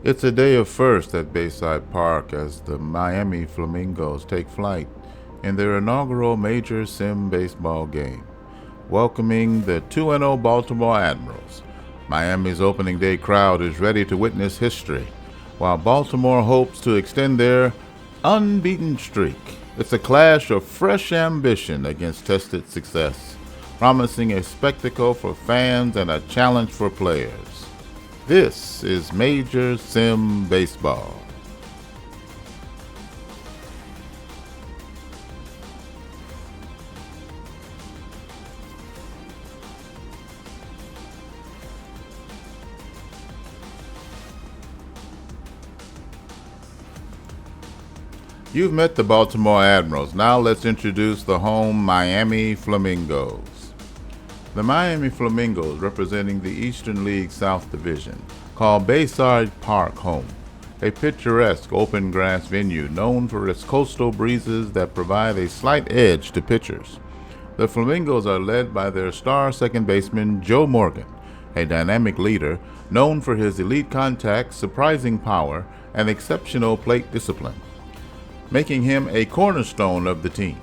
It's a day of first at Bayside Park as the Miami Flamingos take flight in their inaugural Major Sim baseball game, welcoming the 2-0 Baltimore Admirals. Miami's opening day crowd is ready to witness history, while Baltimore hopes to extend their unbeaten streak. It's a clash of fresh ambition against tested success, promising a spectacle for fans and a challenge for players. This is Major Sim Baseball. You've met the Baltimore Admirals. Now let's introduce the home Miami Flamingos. The Miami Flamingos, representing the Eastern League South Division, call Bayside Park home, a picturesque open-grass venue known for its coastal breezes that provide a slight edge to pitchers. The Flamingos are led by their star second baseman, Joe Morgan, a dynamic leader known for his elite contact, surprising power, and exceptional plate discipline, making him a cornerstone of the team.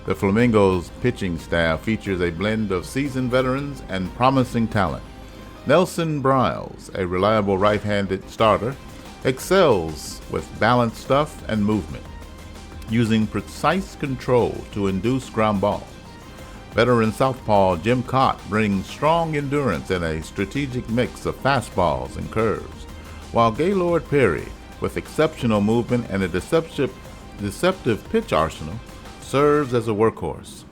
The Flamingos' pitching staff features a blend of seasoned veterans and promising talent. Nelson Briles, a reliable right-handed starter, excels with balanced stuff and movement, using precise control to induce ground balls. Veteran southpaw Jim Cott brings strong endurance and a strategic mix of fastballs and curves, while Gaylord Perry, with exceptional movement and a deceptive pitch arsenal, serves as a workhorse.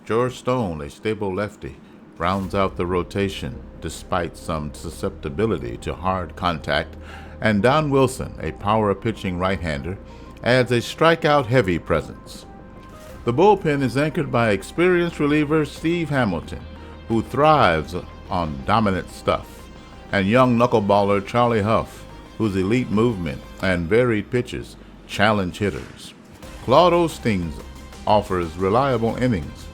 George Stone, a stable lefty, rounds out the rotation despite some susceptibility to hard contact, and Don Wilson, a power pitching right-hander, adds a strikeout-heavy presence. The bullpen is anchored by experienced reliever Steve Hamilton, who thrives on dominant stuff, and young knuckleballer Charlie Huff, whose elite movement and varied pitches challenge hitters. Claude Ostings offers reliable innings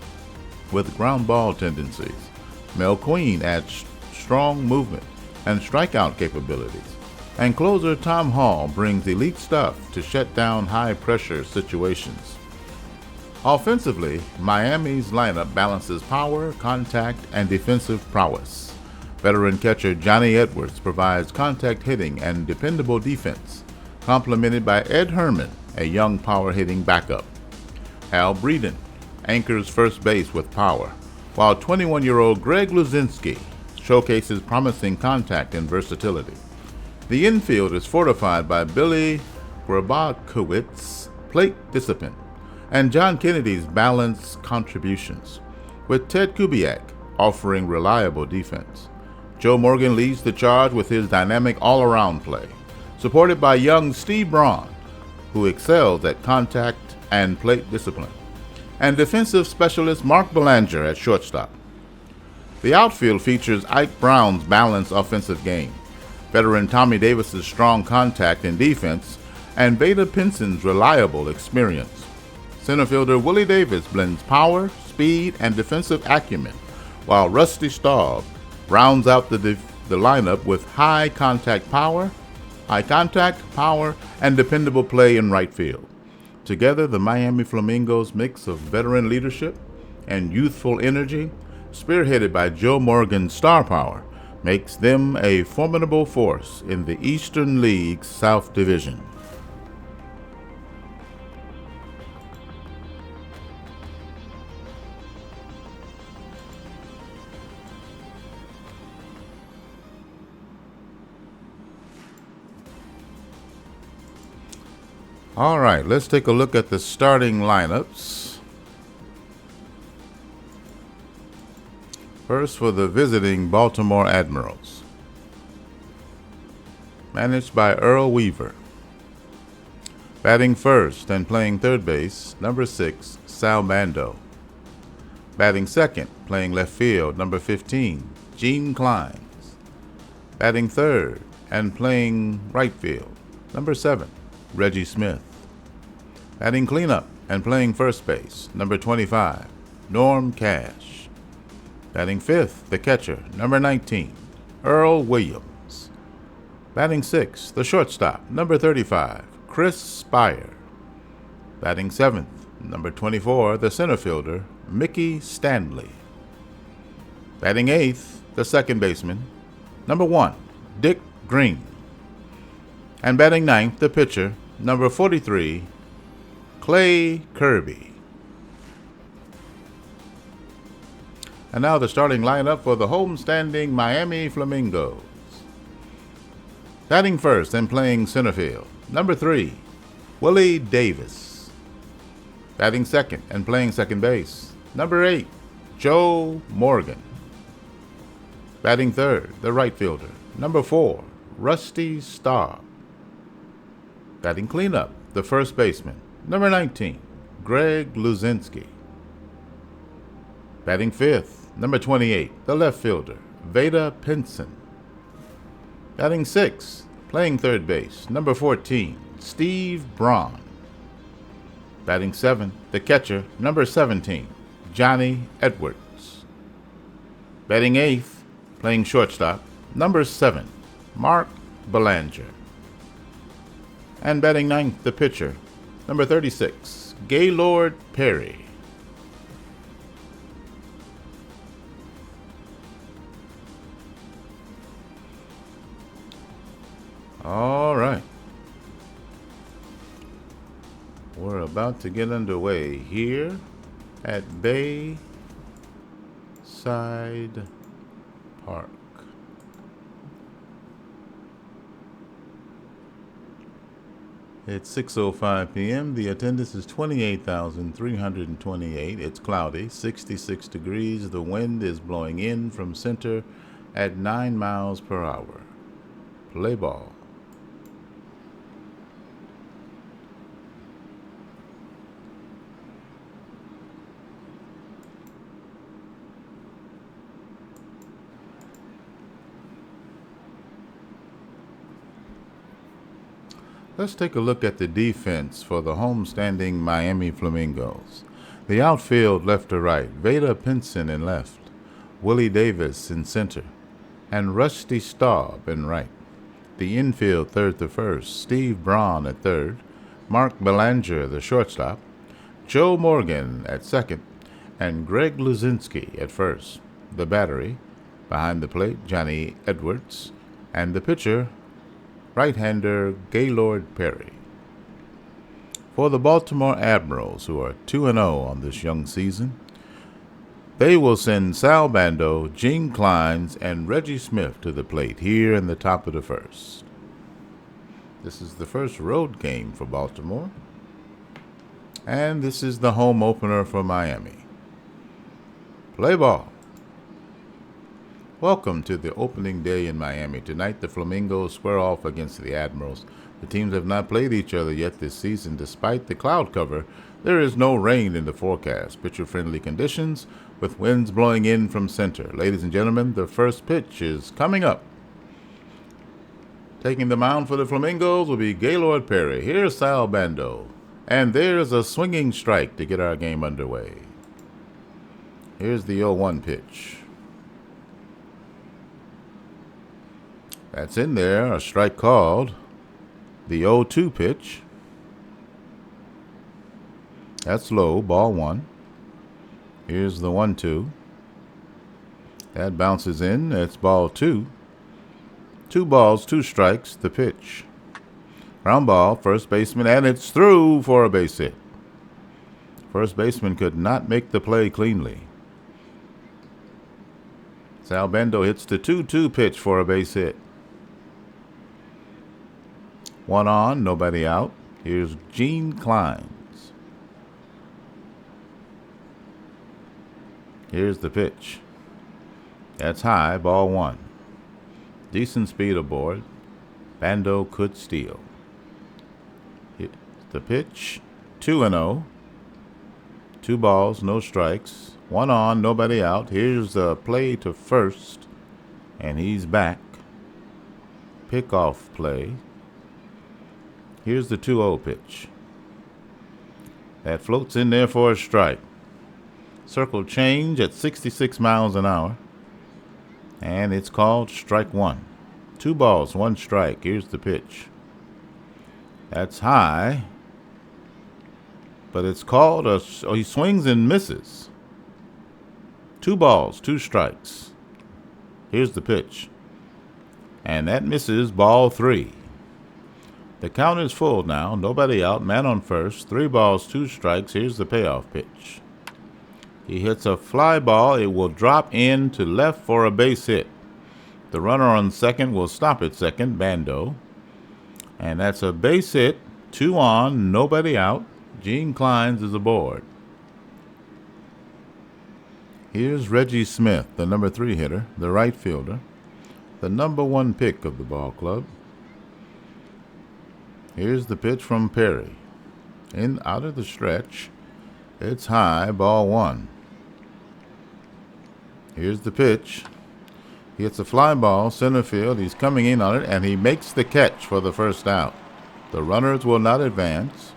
with ground ball tendencies. Mel Queen adds strong movement and strikeout capabilities. And closer Tom Hall brings elite stuff to shut down high-pressure situations. Offensively, Miami's lineup balances power, contact, and defensive prowess. Veteran catcher Johnny Edwards provides contact hitting and dependable defense, complemented by Ed Herman, a young power-hitting backup. Hal Breeden anchors first base with power, while 21-year-old Greg Luzinski showcases promising contact and versatility. The infield is fortified by Billy Grabakowicz's plate discipline and John Kennedy's balanced contributions, with Ted Kubiak offering reliable defense. Joe Morgan leads the charge with his dynamic all-around play, supported by young Steve Braun, who excels at contact and plate discipline, and defensive specialist Mark Belanger at shortstop. The outfield features Ike Brown's balanced offensive game, veteran Tommy Davis's strong contact and defense, and Veda Pinson's reliable experience. Center fielder Willie Davis blends power, speed, and defensive acumen, while Rusty Staub rounds out the lineup with high contact, power, and dependable play in right field. Together, the Miami Flamingos' mix of veteran leadership and youthful energy, spearheaded by Joe Morgan's star power, makes them a formidable force in the Eastern League South Division. All right, let's take a look at the starting lineups. First, for the visiting Baltimore Admirals, managed by Earl Weaver. Batting first and playing third base, number 6, Sal Bando. Batting second, playing left field, number 15, Gene Clines. Batting third and playing right field, number 7, Reggie Smith. Batting cleanup and playing first base, number 25, Norm Cash. Batting fifth, the catcher, number 19, Earl Williams. Batting sixth, the shortstop, number 35, Chris Spire. Batting seventh, number 24, the center fielder, Mickey Stanley. Batting eighth, the second baseman, number 1, Dick Green. And batting ninth, the pitcher, number 43, Clay Kirby. And now the starting lineup for the homestanding Miami Flamingos. Batting first and playing center field, number 3, Willie Davis. Batting second and playing second base, number 8, Joe Morgan. Batting third, the right fielder, number 4, Rusty Staub. Batting cleanup, the first baseman, number 19, Greg Luzinski. Batting fifth, number 28, the left fielder, Veda Pinson. Batting sixth, playing third base, number 14, Steve Braun. Batting seventh, the catcher, number 17, Johnny Edwards. Batting eighth, playing shortstop, number 7, Mark Belanger. And batting ninth, the pitcher, number 36, Gaylord Perry. All right. We're about to get underway here at Bayside Park. It's 6:05 p.m. The attendance is 28,328. It's cloudy, 66 degrees. The wind is blowing in from center at 9 miles per hour. Play ball. Let's take a look at the defense for the homestanding Miami Flamingos. The outfield left to right, Veda Pinson in left, Willie Davis in center, and Rusty Staub in right. The infield third to first, Steve Braun at third, Mark Belanger the shortstop, Joe Morgan at second, and Greg Luzinski at first. The battery, behind the plate, Johnny Edwards, and the pitcher, right-hander Gaylord Perry. For the Baltimore Admirals, who are 2-0 on this young season, they will send Sal Bando, Gene Clines, and Reggie Smith to the plate here in the top of the first. This is the first road game for Baltimore, and this is the home opener for Miami. Play ball. Welcome to the opening day in Miami. Tonight, the Flamingos square off against the Admirals. The teams have not played each other yet this season. Despite the cloud cover, there is no rain in the forecast. Pitcher-friendly conditions with winds blowing in from center. Ladies and gentlemen, the first pitch is coming up. Taking the mound for the Flamingos will be Gaylord Perry. Here's Sal Bando. And there's a swinging strike to get our game underway. Here's the 0-1 pitch. That's in there, a strike called. The 0-2 pitch. That's low, ball 1. Here's the 1-2. That bounces in, that's ball 2. 2 balls, 2 strikes, the pitch. Ground ball, first baseman, and it's through for a base hit. First baseman could not make the play cleanly. Sal Bando hits the 2-2 pitch for a base hit. 1 on, nobody out. Here's Gene Clines. Here's the pitch. That's high, ball 1. Decent speed aboard. Bando could steal. Here's the pitch. 2-0. 2 balls, no strikes. 1 on, nobody out. Here's the play to first, and he's back. Pickoff play. Here's the 2-0 pitch. That floats in there for a strike. Circle change at 66 miles an hour. And it's called strike 1. 2 balls, 1 strike. Here's the pitch. That's high, but it's called he swings and misses. 2 balls, 2 strikes. Here's the pitch. And that misses, ball 3. The count is full now. Nobody out. Man on first. 3 balls, 2 strikes. Here's the payoff pitch. He hits a fly ball. It will drop in to left for a base hit. The runner on second will stop at second, Bando. And that's a base hit. 2 on, nobody out. Gene Kleins is aboard. Here's Reggie Smith, the number 3 hitter, the right fielder, the number 1 pick of the ball club. Here's the pitch from Perry. Out of the stretch. It's high, ball 1. Here's the pitch. He hits a fly ball, center field. He's coming in on it, and he makes the catch for the first out. The runners will not advance.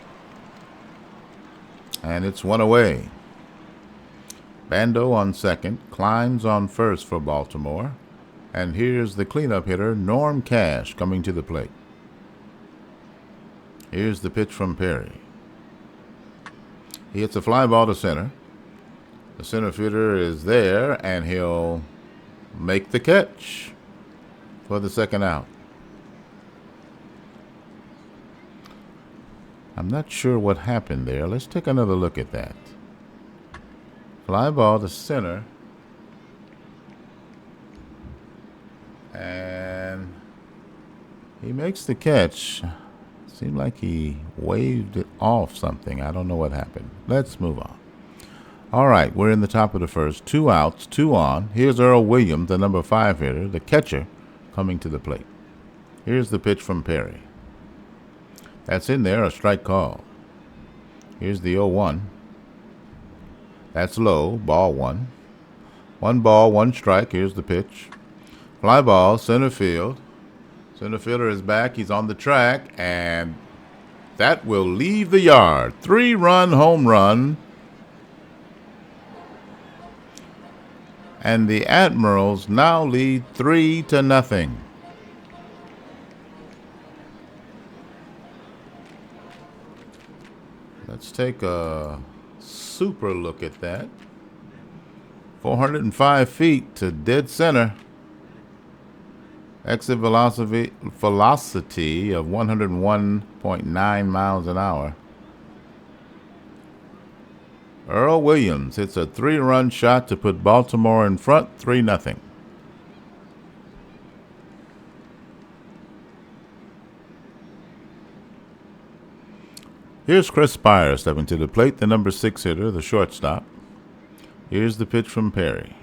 And it's 1 away. Bando on second, Kleins on first for Baltimore. And here's the cleanup hitter, Norm Cash, coming to the plate. Here's the pitch from Perry. He hits a fly ball to center. The center fielder is there, and he'll make the catch for the second out. I'm not sure what happened there. Let's take another look at that. Fly ball to center. And he makes the catch. Seemed like he waved it off something. I don't know what happened. Let's move on. All right, we're in the top of the first. 2 outs, 2 on. Here's Earl Williams, the number 5 hitter, the catcher, coming to the plate. Here's the pitch from Perry. That's in there, a strike call. Here's the 0-1. That's low, ball 1. 1 ball, 1 strike. Here's the pitch. Fly ball, center field. Center fielder is back. He's on the track, and that will leave the yard. 3-run home run. And the Admirals now lead 3-0. Let's take a super look at that. 405 feet to dead center. Exit velocity of 101.9 miles an hour. Earl Williams hits a 3-run shot to put Baltimore in front, 3-0. Here's Chris Spire stepping to the plate, the number 6 hitter, the shortstop. Here's the pitch from Perry.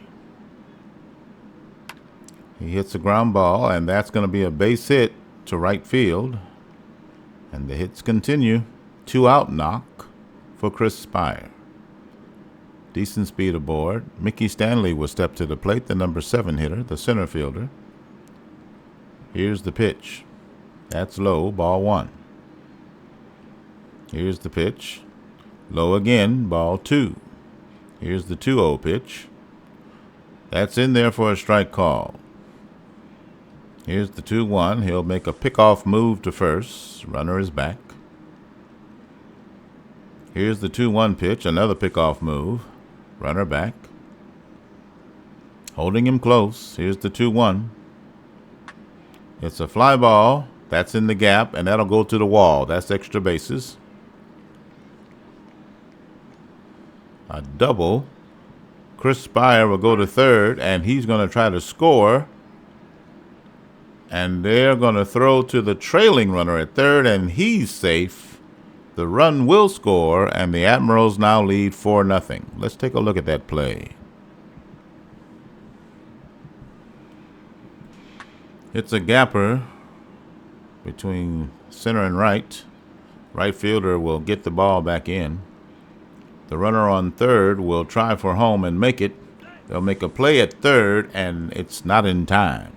He hits a ground ball, and that's going to be a base hit to right field. And the hits continue. 2-out knock for Chris Spire. Decent speed aboard. Mickey Stanley will step to the plate, the number 7 hitter, the center fielder. Here's the pitch. That's low, ball 1. Here's the pitch. Low again, ball 2. Here's the 2-0 pitch. That's in there for a strike call. Here's the 2-1. He'll make a pickoff move to first. Runner is back. Here's the 2-1 pitch. Another pickoff move. Runner back. Holding him close. Here's the 2-1. It's a fly ball. That's in the gap, and that'll go to the wall. That's extra bases. A double. Chris Spire will go to third, and he's going to try to score. And they're going to throw to the trailing runner at third, and he's safe. The run will score, and the Admirals now lead 4-0. Let's take a look at that play. It's a gapper between center and right. Right fielder will get the ball back in. The runner on third will try for home and make it. They'll make a play at third, and it's not in time.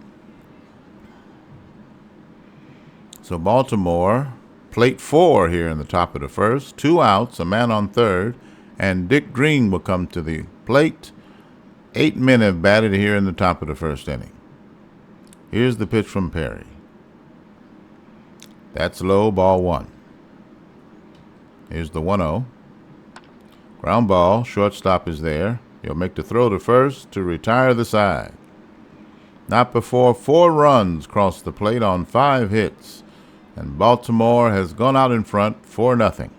So Baltimore, plate 4 here in the top of the first. 2 outs, a man on third, and Dick Green will come to the plate. 8 men have batted here in the top of the first inning. Here's the pitch from Perry. That's low, ball 1. Here's the 1-0. Ground ball, shortstop is there. He'll make the throw to first to retire the side. Not before 4 runs cross the plate on 5 hits, and Baltimore has gone out in front 4-0.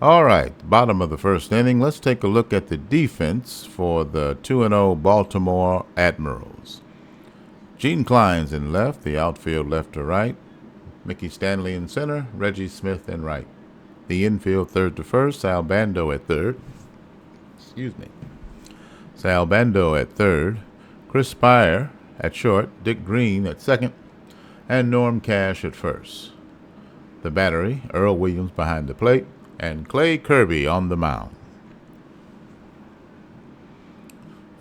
All right, bottom of the first inning. Let's take a look at the defense for the 2-0 Baltimore Admirals. Gene Klein's in left, the outfield left to right. Mickey Stanley in center, Reggie Smith in right. The infield third to first, Sal Bando at third. Sal Bando at third, Chris Spire at short, Dick Green at second, and Norm Cash at first. The battery, Earl Williams behind the plate, and Clay Kirby on the mound.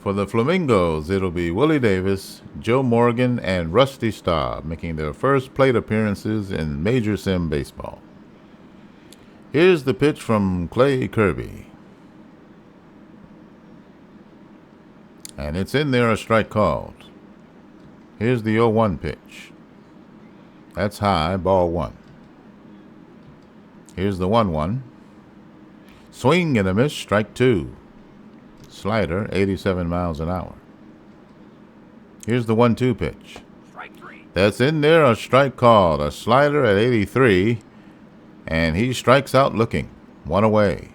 For the Flamingos, it'll be Willie Davis, Joe Morgan, and Rusty Staub making their first plate appearances in Major Sim baseball. Here's the pitch from Clay Kirby. And it's in there, a strike called. Here's the 0-1 pitch. That's high, ball 1. Here's the 1-1. Swing and a miss, strike 2. Slider, 87 miles an hour. Here's the 1-2 pitch. Strike 3. That's in there, a strike called. A slider at 83, and he strikes out looking. 1 away.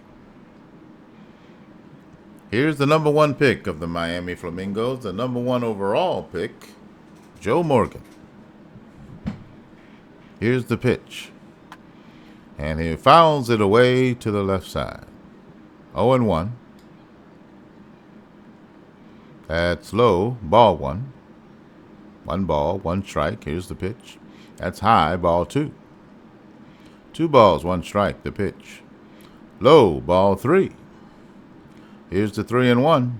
Here's the number 1 pick of the Miami Flamingos, the number 1 overall pick, Joe Morgan. Here's the pitch. And he fouls it away to the left side. 0-1. That's low, ball 1. 1 ball, 1 strike. Here's the pitch. That's high, ball 2. 2 balls, 1 strike, the pitch. Low, ball 3. Here's the 3-1.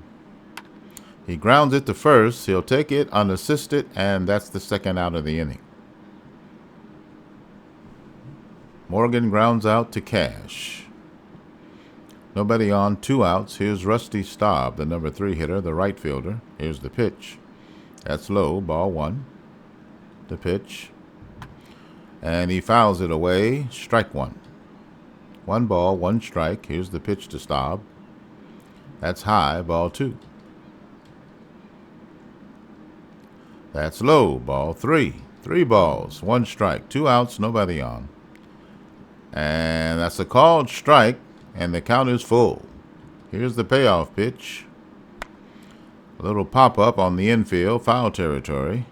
He grounds it to first. He'll take it unassisted, and that's the second out of the inning. Morgan grounds out to Cash. Nobody on, 2 outs. Here's Rusty Staub, the number 3 hitter, the right fielder. Here's the pitch. That's low, ball 1. The pitch. And he fouls it away, strike 1. 1 ball, 1 strike. Here's the pitch to Staub. That's high, ball 2. That's low, ball 3. 3 balls, 1 strike, 2 outs, nobody on. And that's a called strike, and the count is full. Here's the payoff pitch. A little pop-up on the infield, foul territory.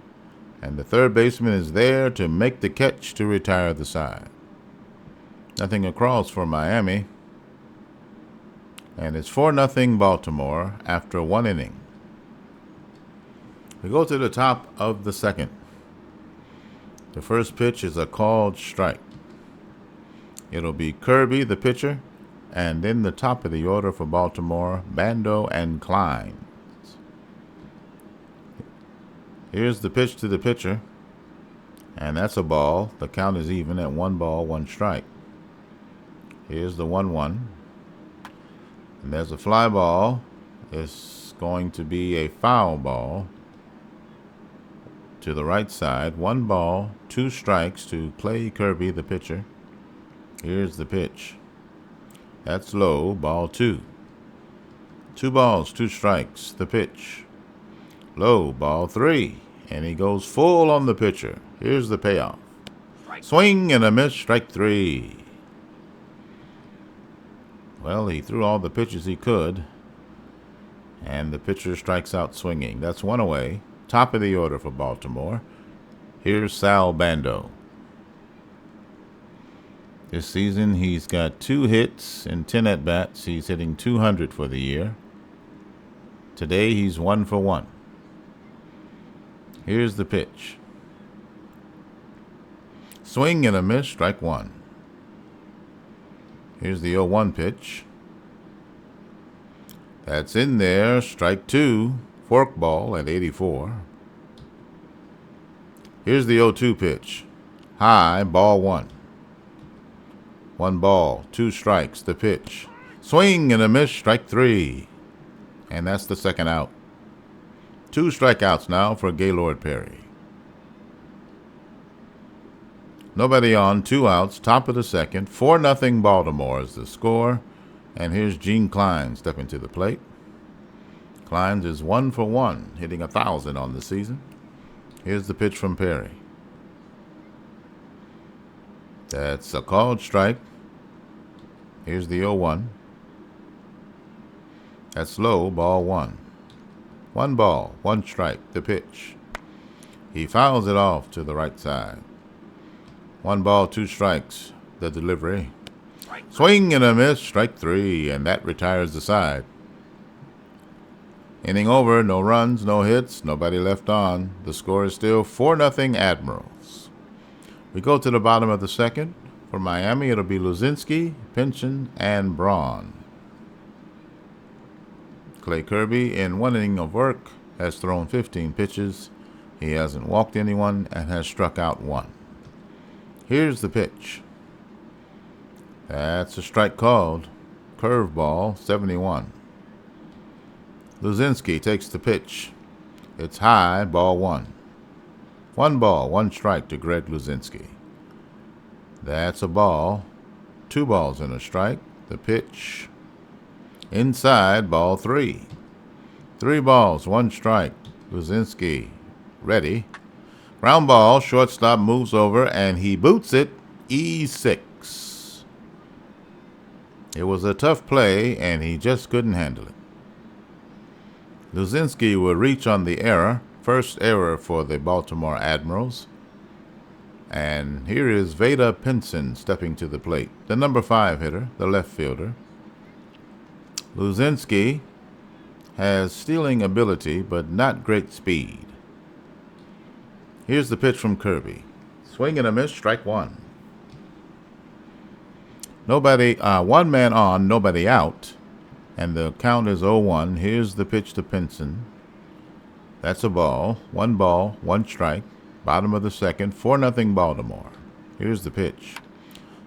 And the third baseman is there to make the catch to retire the side. Nothing across for Miami. And it's 4-0 Baltimore after 1 inning. We go to the top of the second. The first pitch is a called strike. It'll be Kirby, the pitcher, and then the top of the order for Baltimore, Bando and Klein. Here's the pitch to the pitcher, and that's a ball. The count is even at 1 ball, 1 strike. Here's the 1-1. And there's a fly ball. It's going to be a foul ball to the right side. 1 ball, 2 strikes to Clay Kirby, the pitcher. Here's the pitch. That's low, ball 2. 2 balls, 2 strikes, the pitch. Low, ball 3. And he goes full on the pitcher. Here's the payoff. Swing and a miss, strike 3. Well, he threw all the pitches he could, and the pitcher strikes out swinging. That's 1 away. Top of the order for Baltimore. Here's Sal Bando. This season, he's got 2 hits and 10 at-bats. He's hitting .200 for the year. Today, he's 1 for 1. Here's the pitch. Swing and a miss, strike 1. Here's the 0-1 pitch. That's in there, strike 2. Fork ball at 84. Here's the 0-2 pitch. High, ball 1. 1 ball, 2 strikes, the pitch. Swing and a miss, strike 3. And that's the second out. 2 strikeouts now for Gaylord Perry. Nobody on, 2 outs, top of the second. 4-0 Baltimore is the score. And here's Gene Klein stepping to the plate. Klein is 1 for 1, hitting 1,000 on the season. Here's the pitch from Perry. That's a called strike. Here's the 0-1. That's low, ball 1. 1 ball, 1 strike, the pitch. He fouls it off to the right side. 1 ball, 2 strikes, the delivery. Swing and a miss, strike 3, and that retires the side. Inning over, no runs, no hits, nobody left on. The score is still 4-0 Admirals. We go to the bottom of the second. For Miami, it'll be Luzinski, Pinson, and Braun. Clay Kirby, in 1 inning of work, has thrown 15 pitches. He hasn't walked anyone and has struck out 1. Here's the pitch. That's a strike called. Curveball, 71. Luzinski takes the pitch. It's high, ball 1. 1 ball, 1 strike to Greg Luzinski. That's a ball. 2 balls and a strike. The pitch. Inside, ball 3. 3 balls, 1 strike. Luzinski ready. Ground ball, shortstop moves over, and he boots it. E6. It was a tough play, and he just couldn't handle it. Luzinski will reach on the error. First error for the Baltimore Admirals. And here is Veda Pinson stepping to the plate. The number 5 hitter, the left fielder. Luzinski has stealing ability, but not great speed. Here's the pitch from Kirby. Swing and a miss, strike 1. Nobody, 1 man on, nobody out. And the count is 0-1. Here's the pitch to Pinson. That's a ball. 1 ball, 1 strike. Bottom of the second. 4-0 Baltimore. Here's the pitch.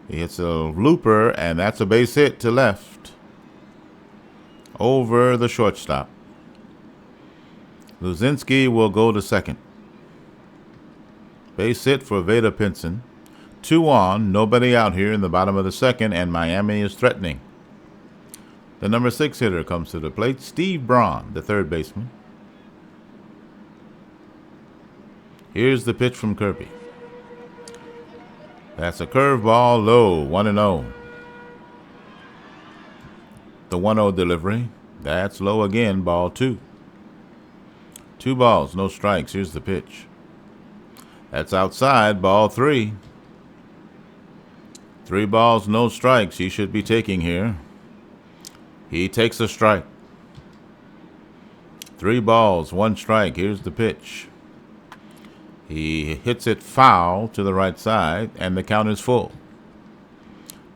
He hits a looper, and that's a base hit to left. Over the shortstop. Luzinski will go to second. Base hit for Veda Pinson. 2 on, nobody out here in the bottom of the second, and Miami is threatening. The number 6 hitter comes to the plate, Steve Braun, the third baseman. Here's the pitch from Kirby. That's a curveball, low, 1-0. The 1-0 delivery. That's low again, ball 2. 2 balls, no strikes. Here's the pitch. That's outside, ball 3. 3 balls, no strikes. He should be taking here. He takes a strike. 3 balls, 1 strike. Here's the pitch. He hits it foul to the right side, and the count is full.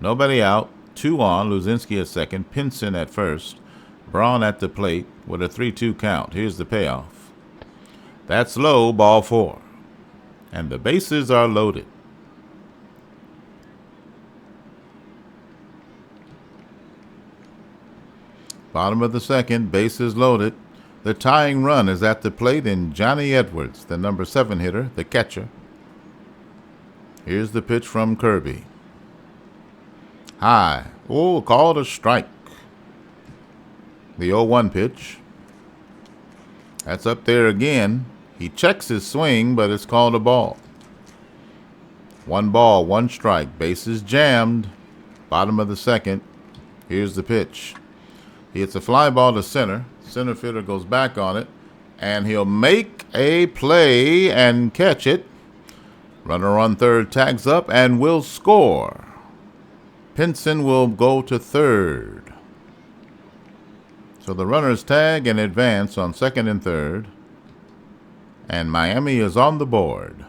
Nobody out. 2 on. Luzinski at second. Pinson at first. Braun at the plate with a 3-2 count. Here's the payoff. That's low, ball 4. And the bases are loaded. Bottom of the second, bases loaded. The tying run is at the plate in Johnny Edwards, the number 7 hitter, the catcher. Here's the pitch from Kirby. High. Oh, called a strike. The 0-1 pitch. That's up there again. He checks his swing, but it's called a ball. 1 ball, 1 strike. Bases jammed. Bottom of the second. Here's the pitch. He hits a fly ball to center. Center fielder goes back on it, and he'll make a play and catch it. Runner on third tags up and will score. Pinson will go to third. So the runners tag and advance on second and third, and Miami is on the board.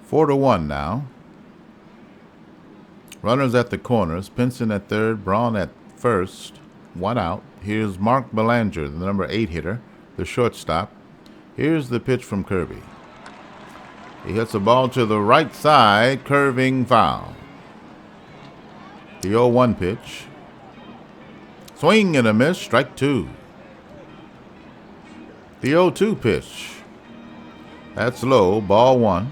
4-1 now. Runners at the corners. Pinson at third, Braun at first. 1 out. Here's Mark Belanger, the number 8 hitter, the shortstop. Here's the pitch from Kirby. He hits a ball to the right side, curving foul. The 0-1 pitch. Swing and a miss, strike two. The 0-2 pitch. That's low, ball one.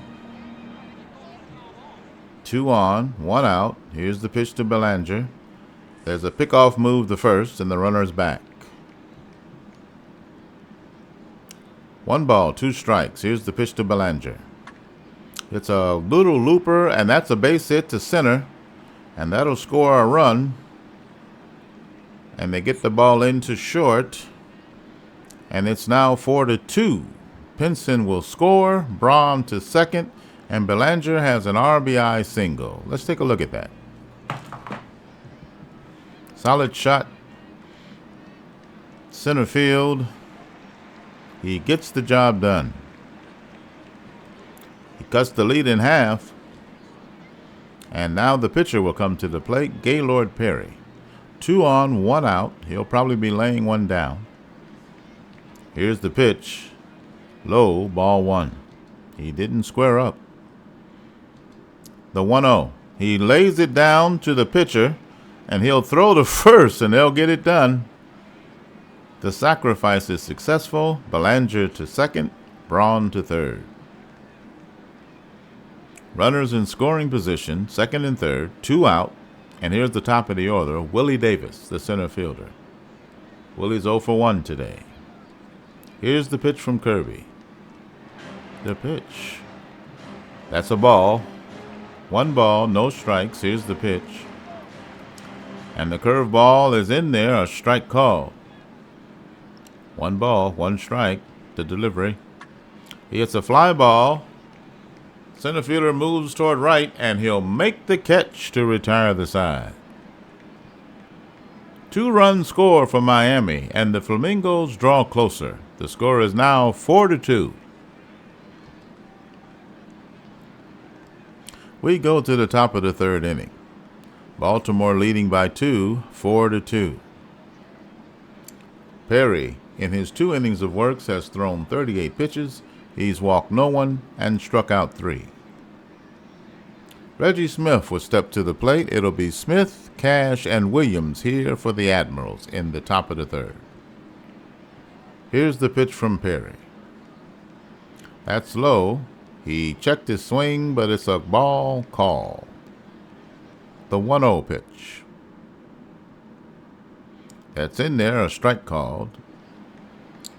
2 on, 1 out. Here's the pitch to Belanger. There's a pickoff move to first, and the runner's back. 1 ball, 2 strikes. Here's the pitch to Belanger. It's a little looper, and that's a base hit to center, and that'll score a run. And they get the ball into short, and it's now 4-2. Pinson will score, Braun to second, and Belanger has an RBI single. Let's take a look at that. Solid shot. Center field. He gets the job done. He cuts the lead in half. And now the pitcher will come to the plate, Gaylord Perry. 2 on, 1 out. He'll probably be laying one down. Here's the pitch. Low, ball one. He didn't square up. The 1-0. He lays it down to the pitcher, and he'll throw to first, and they'll get it done. The sacrifice is successful. Belanger to second, Braun to third. Runners in scoring position, second and third, 2 out. And here's the top of the order, Willie Davis, the center fielder. Willie's 0 for 1 today. Here's the pitch from Kirby. The pitch. That's a ball. 1 ball, no strikes. Here's the pitch. And the curveball is in there, a strike call. 1 ball, 1 strike. The delivery. He hits a fly ball. Center fielder moves toward right, and he'll make the catch to retire the side. 2-run score for Miami, and the Flamingos draw closer. The score is now 4-2. We go to the top of the third inning. Baltimore leading by 2, 4-2. Perry, in his 2 innings of work, has thrown 38 pitches. He's walked no one and struck out 3. Reggie Smith will step to the plate. It'll be Smith, Cash, and Williams here for the Admirals in the top of the third. Here's the pitch from Perry. That's low. He checked his swing, but it's a ball call. The 1-0 pitch. That's in there, a strike called.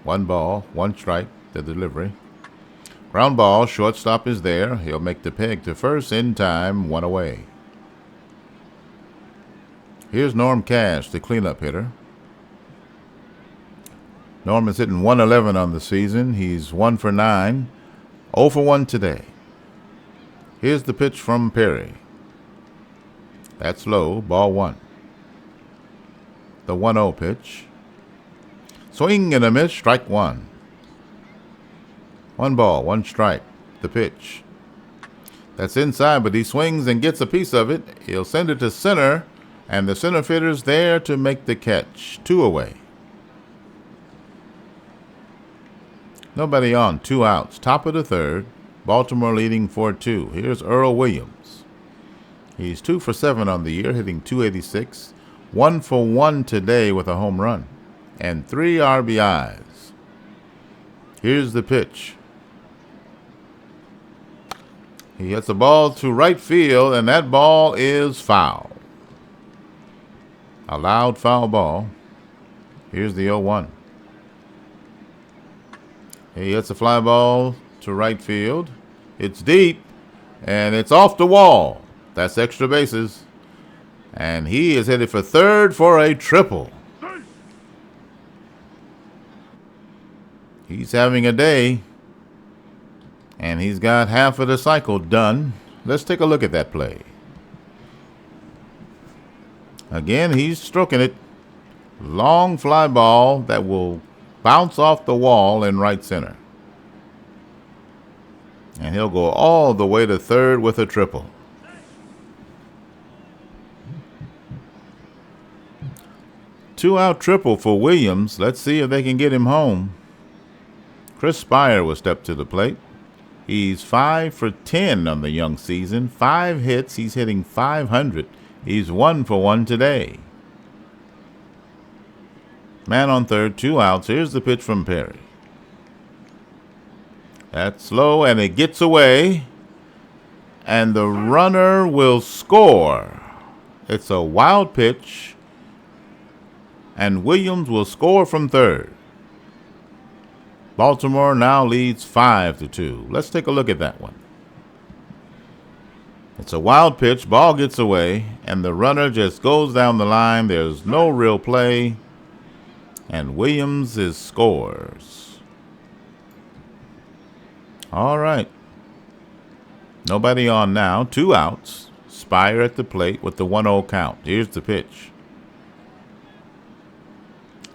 1 ball, 1 strike, the delivery. Ground ball, shortstop is there. He'll make the peg to first in time, 1 away. Here's Norm Cash, the cleanup hitter. Norm is hitting 111 on the season. He's 1 for 9, 0 for 1 today. Here's the pitch from Perry. That's low, ball 1. The 1-0 pitch. Swing and a miss, strike 1. 1 ball, 1 strike, the pitch. That's inside, but he swings and gets a piece of it. He'll send it to center, and the center fielder's there to make the catch. 2 away. Nobody on, 2 outs. Top of the third, Baltimore leading 4-2. Here's Earl Williams. He's 2 for 7 on the year, hitting .286. 1 for 1 today with a home run and 3 RBIs. Here's the pitch. He hits the ball to right field, and that ball is foul. A loud foul ball. Here's the 0-1. He hits a fly ball to right field. It's deep, and it's off the wall. That's extra bases. And he is headed for third for a triple. He's having a day. And he's got half of the cycle done. Let's take a look at that play. Again, he's stroking it. Long fly ball that will bounce off the wall in right center. And he'll go all the way to third with a triple. Two-out triple for Williams. Let's see if they can get him home. Chris Spire will step to the plate. He's 5 for 10 on the young season. 5 hits. He's hitting .500. He's 1 for 1 today. Man on third, 2 outs. Here's the pitch from Perry. That's low, and it gets away. And the runner will score. It's a wild pitch. And Williams will score from third. Baltimore now leads 5-2. Let's take a look at that one. It's a wild pitch. Ball gets away, and the runner just goes down the line. There's no real play, and Williams scores. All right. Nobody on now. 2 outs. Spire at the plate with the 1-0 count. Here's the pitch.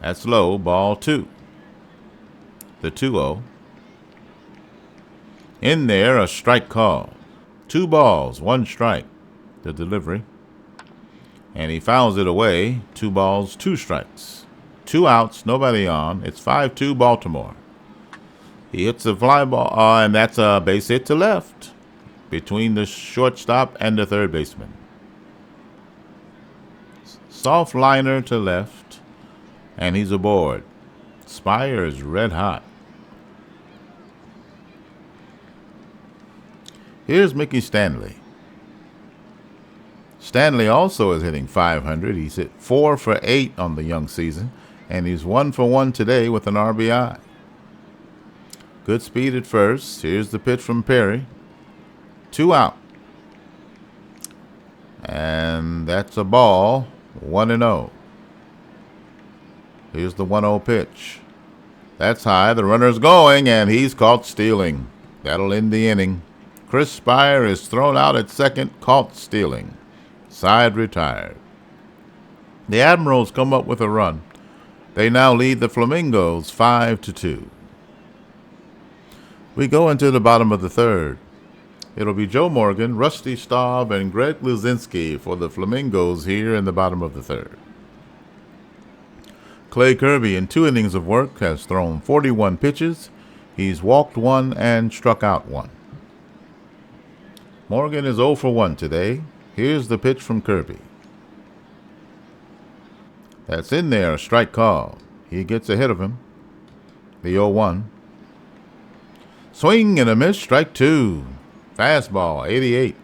That's low. Ball 2. The 2-0. In there, a strike call. 2 balls, 1 strike. The delivery. And he fouls it away. 2 balls, 2 strikes. 2 outs, nobody on. It's 5-2 Baltimore. He hits a fly ball, and that's a base hit to left between the shortstop and the third baseman. Soft liner to left, and he's aboard. Spire is red hot. Here's Mickey Stanley. Stanley also is hitting .500. He's hit 4 for 8 on the young season, and he's 1 for 1 today with an RBI. Good speed at first. Here's the pitch from Perry. 2 out. And that's a ball. 1-0. Here's the 1-0 pitch. That's high. The runner's going, and he's caught stealing. That'll end the inning. Chris Spire is thrown out at second, caught stealing. Side retired. The Admirals come up with a run. They now lead the Flamingos 5-2. We go into the bottom of the third. It'll be Joe Morgan, Rusty Staub, and Greg Luzinski for the Flamingos here in the bottom of the third. Clay Kirby, in 2 innings of work, has thrown 41 pitches. He's walked 1 and struck out 1. Morgan is 0 for 1 today. Here's the pitch from Kirby. That's in there, a strike call. He gets ahead of him. The 0-1. Swing and a miss, strike 2. Fastball, 88.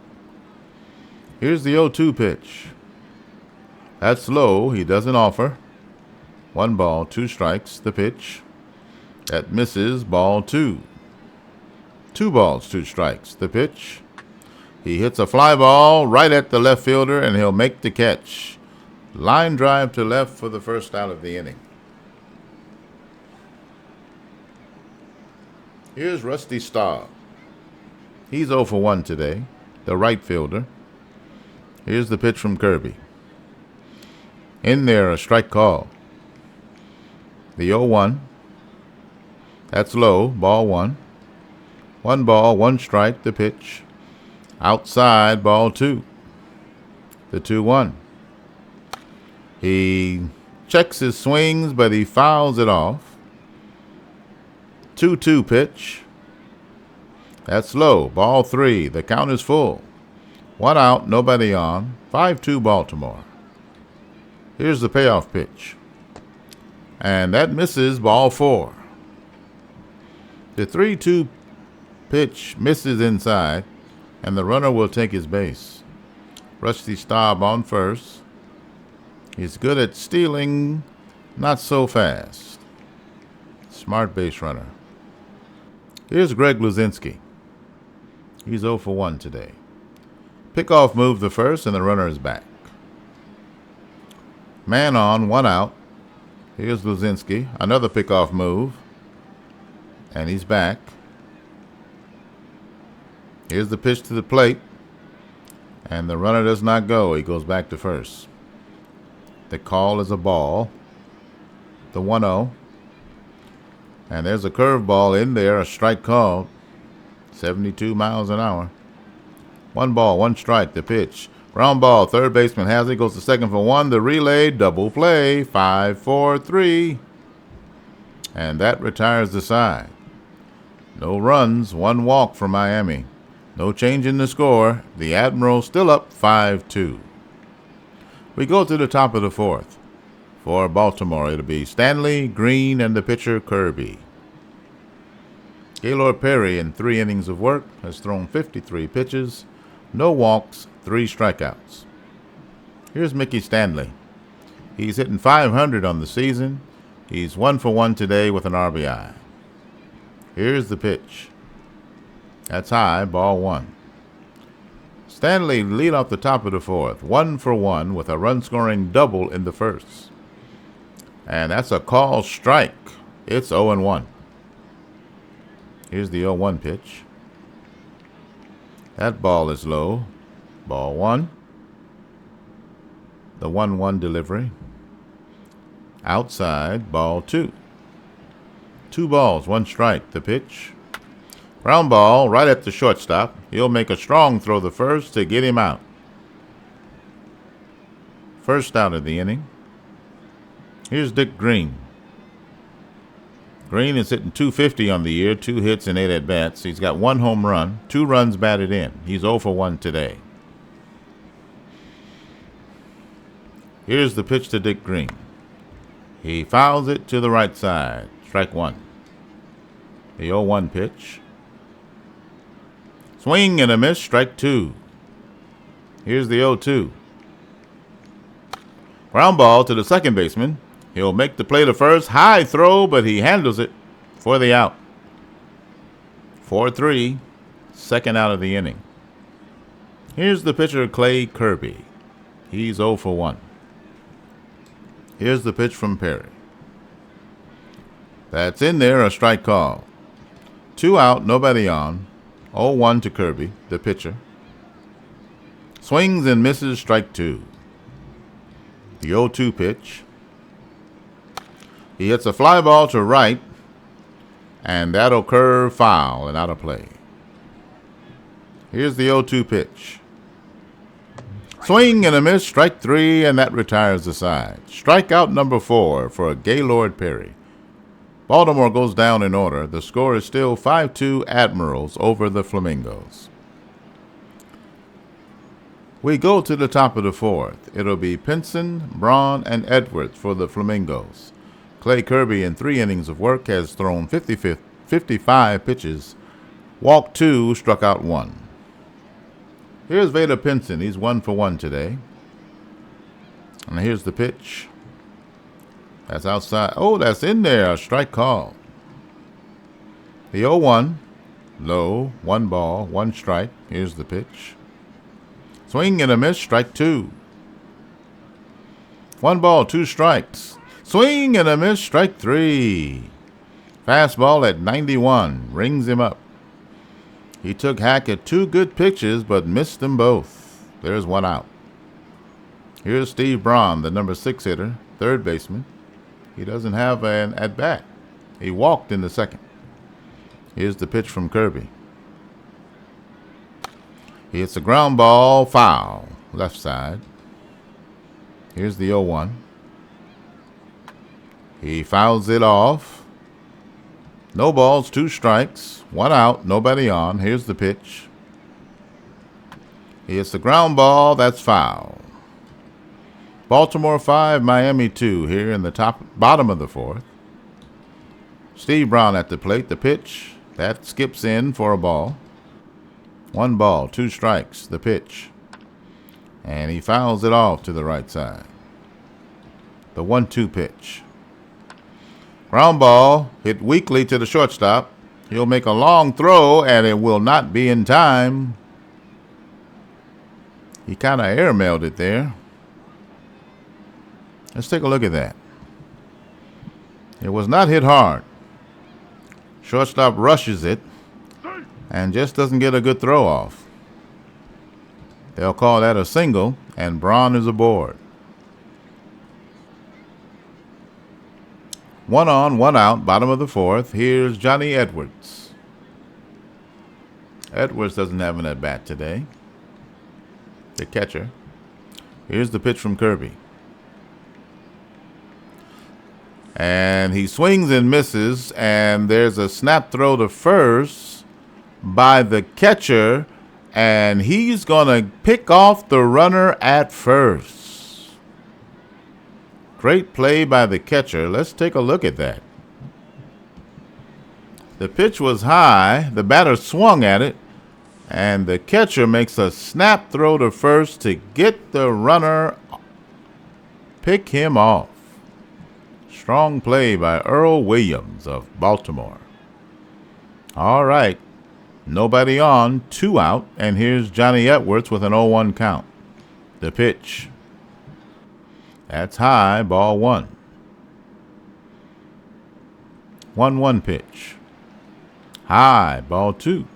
Here's the 0-2 pitch. That's low. He doesn't offer. 1 ball, 2 strikes. The pitch. That misses, ball 2. 2 balls, 2 strikes. The pitch. He hits a fly ball right at the left fielder, and he'll make the catch. Line drive to left for the first out of the inning. Here's Rusty Staub. He's 0 for 1 today, the right fielder. Here's the pitch from Kirby. In there, a strike call. The 0-1. That's low, ball 1. 1 ball, 1 strike, the pitch. Outside, ball 2. The 2-1. He checks his swings, but he fouls it off. 2-2 pitch. That's low, ball 3. The count is full. 1 out, nobody on. 5-2 Baltimore. Here's the payoff pitch. And that misses, ball 4. The 3-2 pitch misses inside, and the runner will take his base. Rusty Staub on first. He's good at stealing, not so fast. Smart base runner. Here's Greg Luzinski. He's 0 for 1 today. Pickoff move the first, and the runner is back. Man on, 1 out. Here's Luzinski. Another pickoff move. And he's back. Here's the pitch to the plate. And the runner does not go. He goes back to first. The call is a ball. The 1-0. And there's a curveball in there, a strike called. 72 miles an hour. 1 ball, 1 strike, the pitch. Ground ball, third baseman has it, goes to second for 1. The relay, double play, 5-4-3. And that retires the side. No runs, 1 walk for Miami. No change in the score. The Admirals still up 5-2. We go to the top of the fourth. For Baltimore, it'll be Stanley, Green, and the pitcher Kirby. Gaylord Perry, in 3 innings of work, has thrown 53 pitches, no walks, 3 strikeouts. Here's Mickey Stanley. He's hitting .500 on the season. He's 1 for 1 today with an RBI. Here's the pitch. That's high, ball 1. Stanley lead off the top of the 4th, 1 for 1 with a run-scoring double in the 1st. And that's a called strike. It's 0-1. Here's the 0-1 pitch. That ball is low. Ball 1. The 1-1 delivery. Outside, ball 2. 2 balls, 1 strike. The pitch. Ground ball right at the shortstop. He'll make a strong throw the first to get him out. First out of the inning. Here's Dick Green. Green is hitting .250 on the year, 2 hits and 8 at-bats. He's got 1 home run, 2 runs batted in. He's 0 for 1 today. Here's the pitch to Dick Green. He fouls it to the right side. Strike 1. The 0-1 pitch. Swing and a miss. Strike 2. Here's the 0-2. Ground ball to the second baseman. He'll make the play to first. High throw, but he handles it for the out. 4-3. Second out of the inning. Here's the pitcher, Clay Kirby. He's 0 for 1. Here's the pitch from Perry. That's in there, a strike call. 2 out, nobody on. 0-1 to Kirby, the pitcher. Swings and misses, strike 2. The 0-2 pitch. He hits a fly ball to right, and that'll curve foul and out of play. Here's the 0-2 pitch. Swing and a miss, strike 3, and that retires the side. Strikeout number 4 for Gaylord Perry. Baltimore goes down in order. The score is still 5-2 Admirals over the Flamingos. We go to the top of the 4th. It'll be Pinson, Braun, and Edwards for the Flamingos. Clay Kirby, in 3 innings of work, has thrown 55 pitches, walked 2, struck out 1. Here's Vader Pinson. He's 1 for 1 today. And here's the pitch. That's outside. Oh, that's in there. A strike call. The 0-1. Low. 1 ball. 1 strike. Here's the pitch. Swing and a miss. Strike 2. 1 ball. 2 strikes. Swing and a miss. Strike 3. Fastball at 91. Rings him up. He took hack at 2 good pitches, but missed them both. There's 1 out. Here's Steve Braun, the number 6 hitter, third baseman. He doesn't have an at-bat. He walked in the 2nd. Here's the pitch from Kirby. He hits a ground ball, foul, left side. Here's the 0-1. He fouls it off. No balls, 2 strikes, 1 out, nobody on. Here's the pitch. He hits the ground ball, that's foul. Baltimore 5, Miami 2 here in the bottom of the 4th. Steve Braun at the plate. The pitch, that skips in for a ball. 1 ball, 2 strikes, the pitch. And he fouls it off to the right side. The 1-2 pitch. Ground ball hit weakly to the shortstop. He'll make a long throw, and it will not be in time. He kind of airmailed it there. Let's take a look at that. It was not hit hard. Shortstop rushes it and just doesn't get a good throw off. They'll call that a single, and Braun is aboard. 1 on, 1 out, bottom of the 4th. Here's Johnny Edwards. Edwards doesn't have an at-bat today. The catcher. Here's the pitch from Kirby. And he swings and misses, and there's a snap throw to first by the catcher, and he's going to pick off the runner at first. Great play by the catcher. Let's take a look at that. The pitch was high. The batter swung at it. And the catcher makes a snap throw to first to get the runner, pick him off. Strong play by Earl Williams of Baltimore. All right. Nobody on, 2 out, and here's Johnny Edwards with an 0-1 count. The pitch. That's high, ball 1. 1-1 pitch. High, ball 2.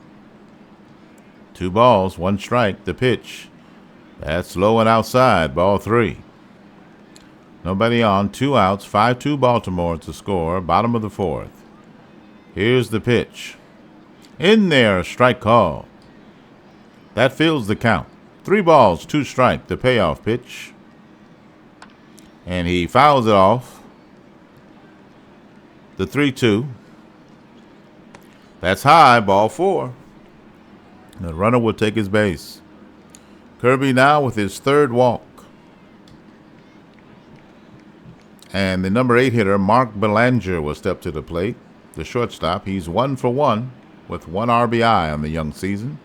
2 balls, 1 strike, the pitch. That's low and outside, ball 3. Nobody on, 2 outs, 5-2 Baltimore to score, bottom of the 4th. Here's the pitch. In there, strike call. That fills the count. 3 balls, 2 strike, the payoff pitch. And he fouls it off. The 3-2. That's high, ball 4. The runner will take his base. Kirby now with his 3rd walk. And the number 8 hitter, Mark Belanger, will step to the plate. The shortstop, he's 1 for 1 with 1 RBI on the young season.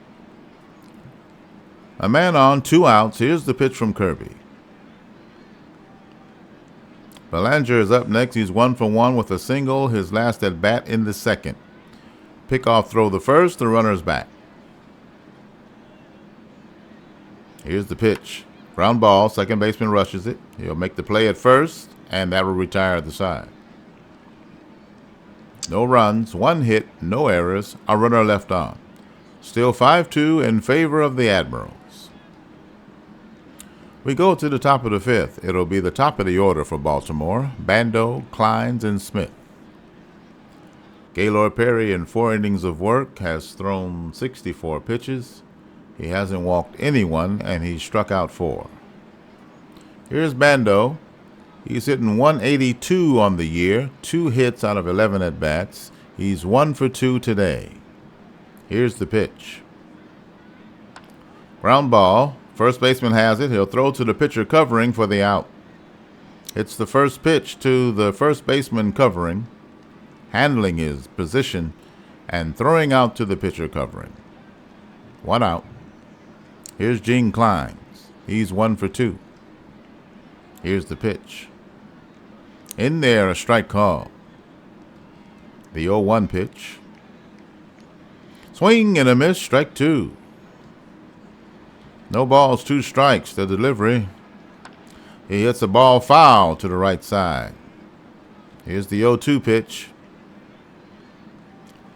A man on, 2 outs. Here's the pitch from Kirby. Belanger is up next. He's 1 for 1 with a single, his last at bat in the 2nd. Pickoff throw the first, the runner's back. Here's the pitch. Ground ball, second baseman rushes it. He'll make the play at first, and that will retire the side. No runs, 1 hit, no errors, a runner left on. Still 5-2 in favor of the Admirals. We go to the top of the 5th. It'll be the top of the order for Baltimore. Bando, Clines, and Smith. Gaylord Perry, in 4 innings of work, has thrown 64 pitches. He hasn't walked anyone, and he's struck out 4. Here's Bando. He's hitting 182 on the year, 2 hits out of 11 at-bats. He's 1 for 2 today. Here's the pitch. Ground ball. First baseman has it. He'll throw to the pitcher covering for the out. It's the first pitch to the first baseman covering, handling his position, and throwing out to the pitcher covering. 1 out. Here's Gene Clines. He's 1 for 2. Here's the pitch. In there, a strike call. The 0-1 pitch. Swing and a miss, strike 2. No balls, 2 strikes. The delivery. He hits a ball foul to the right side. Here's the 0-2 pitch.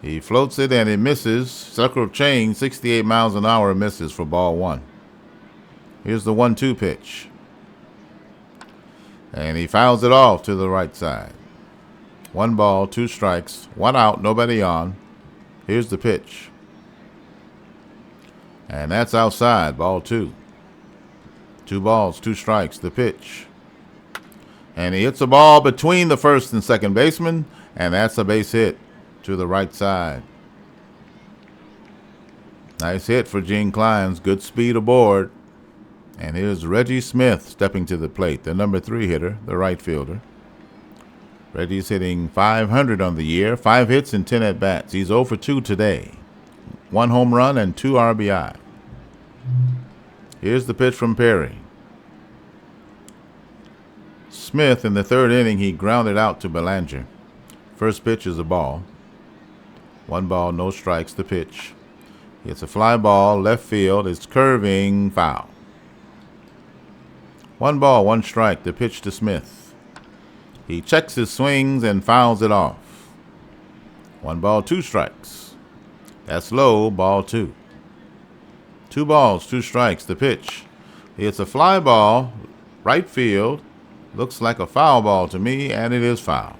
He floats it and it misses. Circle change, 68 miles an hour, misses for ball 1. Here's the 1-2 pitch. And he fouls it off to the right side. 1 ball, 2 strikes, 1 out, nobody on. Here's the pitch. And that's outside, ball 2. 2 balls, 2 strikes, the pitch. And he hits a ball between the first and second baseman, and that's a base hit to the right side. Nice hit for Gene Clines. Good speed aboard. And here's Reggie Smith stepping to the plate, the number 3 hitter, the right fielder. Reggie's hitting .500 on the year, 5 hits and 10 at-bats. He's 0 for 2 today. 1 home run and 2 RBI. Here's the pitch from Perry. Smith, in the 3rd inning, he grounded out to Belanger. First pitch is a ball. 1 ball, no strikes, the pitch. It's a fly ball, left field. It's curving, foul. 1 ball, 1 strike, the pitch to Smith. He checks his swings and fouls it off. 1 ball, 2 strikes. That's low, ball 2. 2 balls, 2 strikes, the pitch. It's a fly ball, right field. Looks like a foul ball to me, and it is foul.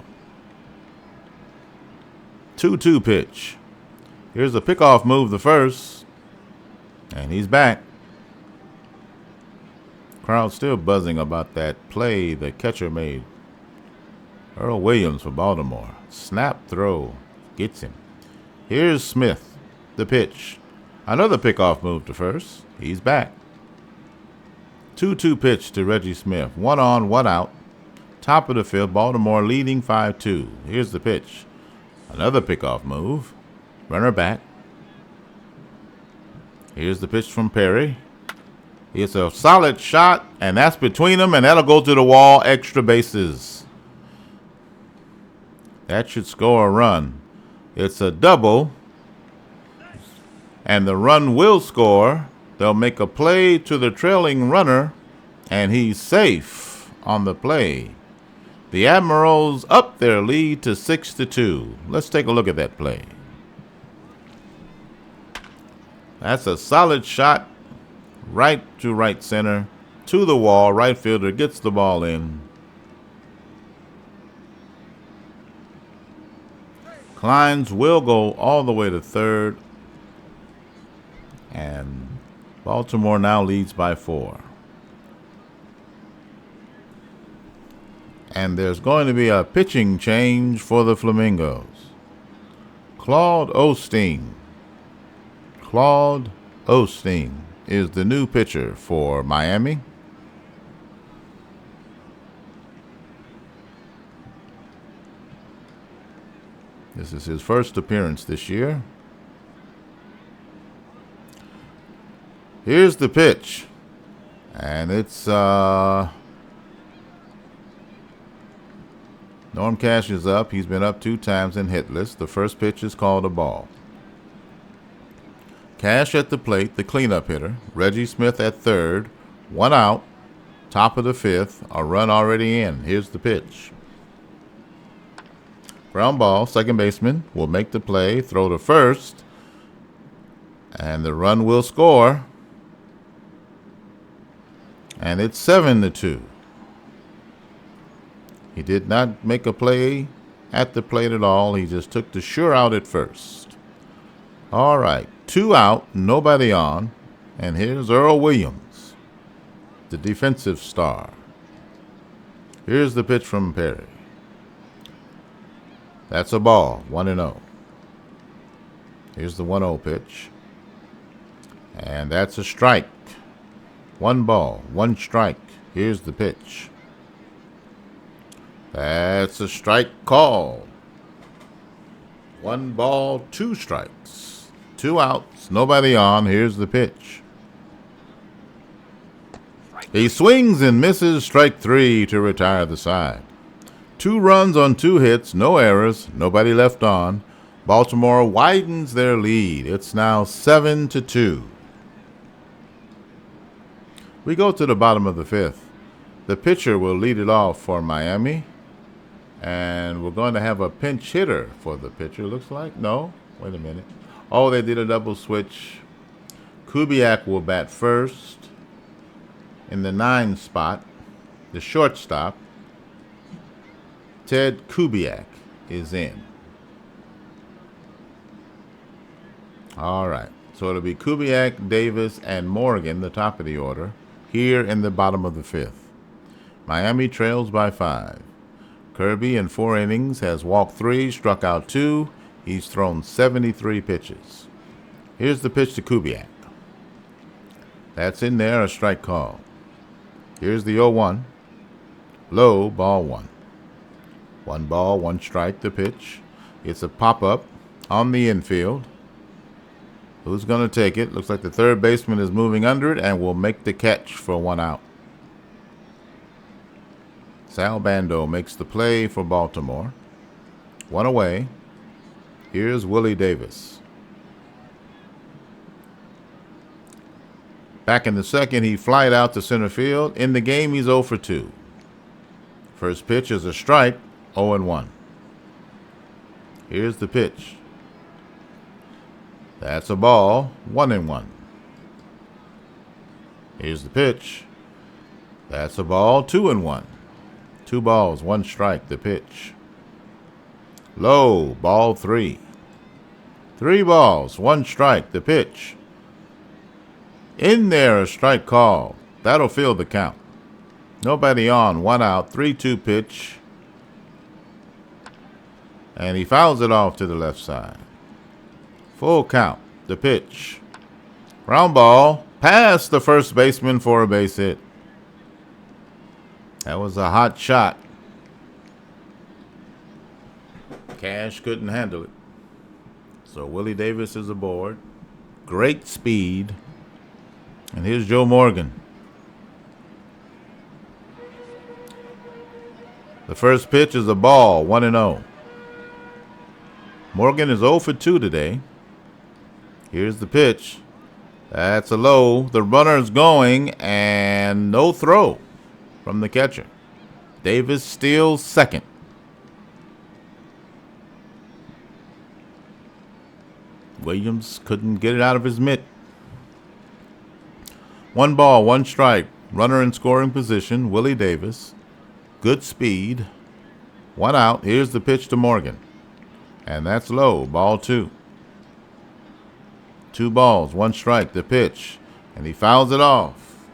2-2 pitch. Here's a pickoff move, the first. And he's back. Crowd still buzzing about that play the catcher made. Earl Williams for Baltimore. Snap throw. Gets him. Here's Smith. The pitch. Another pickoff move to first. He's back. 2-2 pitch to Reggie Smith. 1 on, 1 out. Top of the fifth, Baltimore leading 5-2. Here's the pitch. Another pickoff move. Runner back. Here's the pitch from Perry. It's a solid shot, and that's between them, and that'll go to the wall. Extra bases. That should score a run. It's a double, and the run will score. They'll make a play to the trailing runner, and he's safe on the play. The Admirals up their lead to 6-2. Let's take a look at that play. That's a solid shot, right to right center, to the wall. Right fielder gets the ball in. Kleins will go all the way to third, and Baltimore now leads by 4. And there's going to be a pitching change for the Flamingos. Claude Osteen is the new pitcher for Miami. This is his first appearance this year. Here's the pitch. And it's Norm Cash is up. He's been up 2 times and hitless. The first pitch is called a ball. Cash at the plate, the cleanup hitter. Reggie Smith at third. 1 out. Top of the fifth. A run already in. Here's the pitch. Ground ball. Second baseman will make the play. Throw to first. And the run will score. And it's 7-2. He did not make a play at the plate at all. He just took the sure out at first. All right. 2 out, nobody on. And here's Earl Williams, the defensive star. Here's the pitch from Perry. That's a ball, 1-0. Here's the 1-0 pitch. And that's a strike. 1 ball, 1 strike. Here's the pitch. That's a strike call. 1 ball, 2 strikes. 2 outs, nobody on. Here's the pitch. He swings and misses. Strike 3 to retire the side. 2 runs on 2 hits, no errors, nobody left on. Baltimore widens their lead. It's now 7-2. We go to the bottom of the 5th. The pitcher will lead it off for Miami. And we're going to have a pinch hitter for the pitcher, looks like. No, wait a minute. Oh, they did a double switch. Kubiak will bat first in the 9 spot. The shortstop, Ted Kubiak, is in. All right. So it'll be Kubiak, Davis, and Morgan, the top of the order, here in the bottom of the 5th. Miami trails by 5. Kirby in 4 innings has walked 3, struck out 2. He's thrown 73 pitches. Here's the pitch to Kubiak. That's in there, a strike call. Here's the 0-1. Low, ball 1. 1 ball, 1 strike, the pitch. It's a pop-up on the infield. Who's going to take it? Looks like the third baseman is moving under it and will make the catch for 1 out. Sal Bando makes the play for Baltimore. 1 away. Here's Willie Davis. Back in the second, he flied out to center field. In the game, he's 0 for 2. First pitch is a strike, 0-1. Here's the pitch. That's a ball, 1-1. Here's the pitch. That's a ball, 2-1. 2 balls, 1 strike, the pitch. Low, ball 3. 3 balls, 1 strike, the pitch. In there, a strike call. That'll fill the count. Nobody on, 1 out, 3-2 pitch. And he fouls it off to the left side. Full count, the pitch. Ground ball, past the first baseman for a base hit. That was a hot shot Cash couldn't handle it. So Willie Davis is aboard. Great speed. And here's Joe Morgan. The first pitch is a ball, 1-0. Morgan is 0 for 2 today. Here's the pitch. That's a low. The runner's going, and no throw from the catcher. Davis steals second. Williams couldn't get it out of his mitt. 1 ball, 1 strike. Runner in scoring position, Willie Davis. Good speed. 1 out. Here's the pitch to Morgan. And that's low. Ball 2. 2 balls, 1 strike. The pitch. And he fouls it off.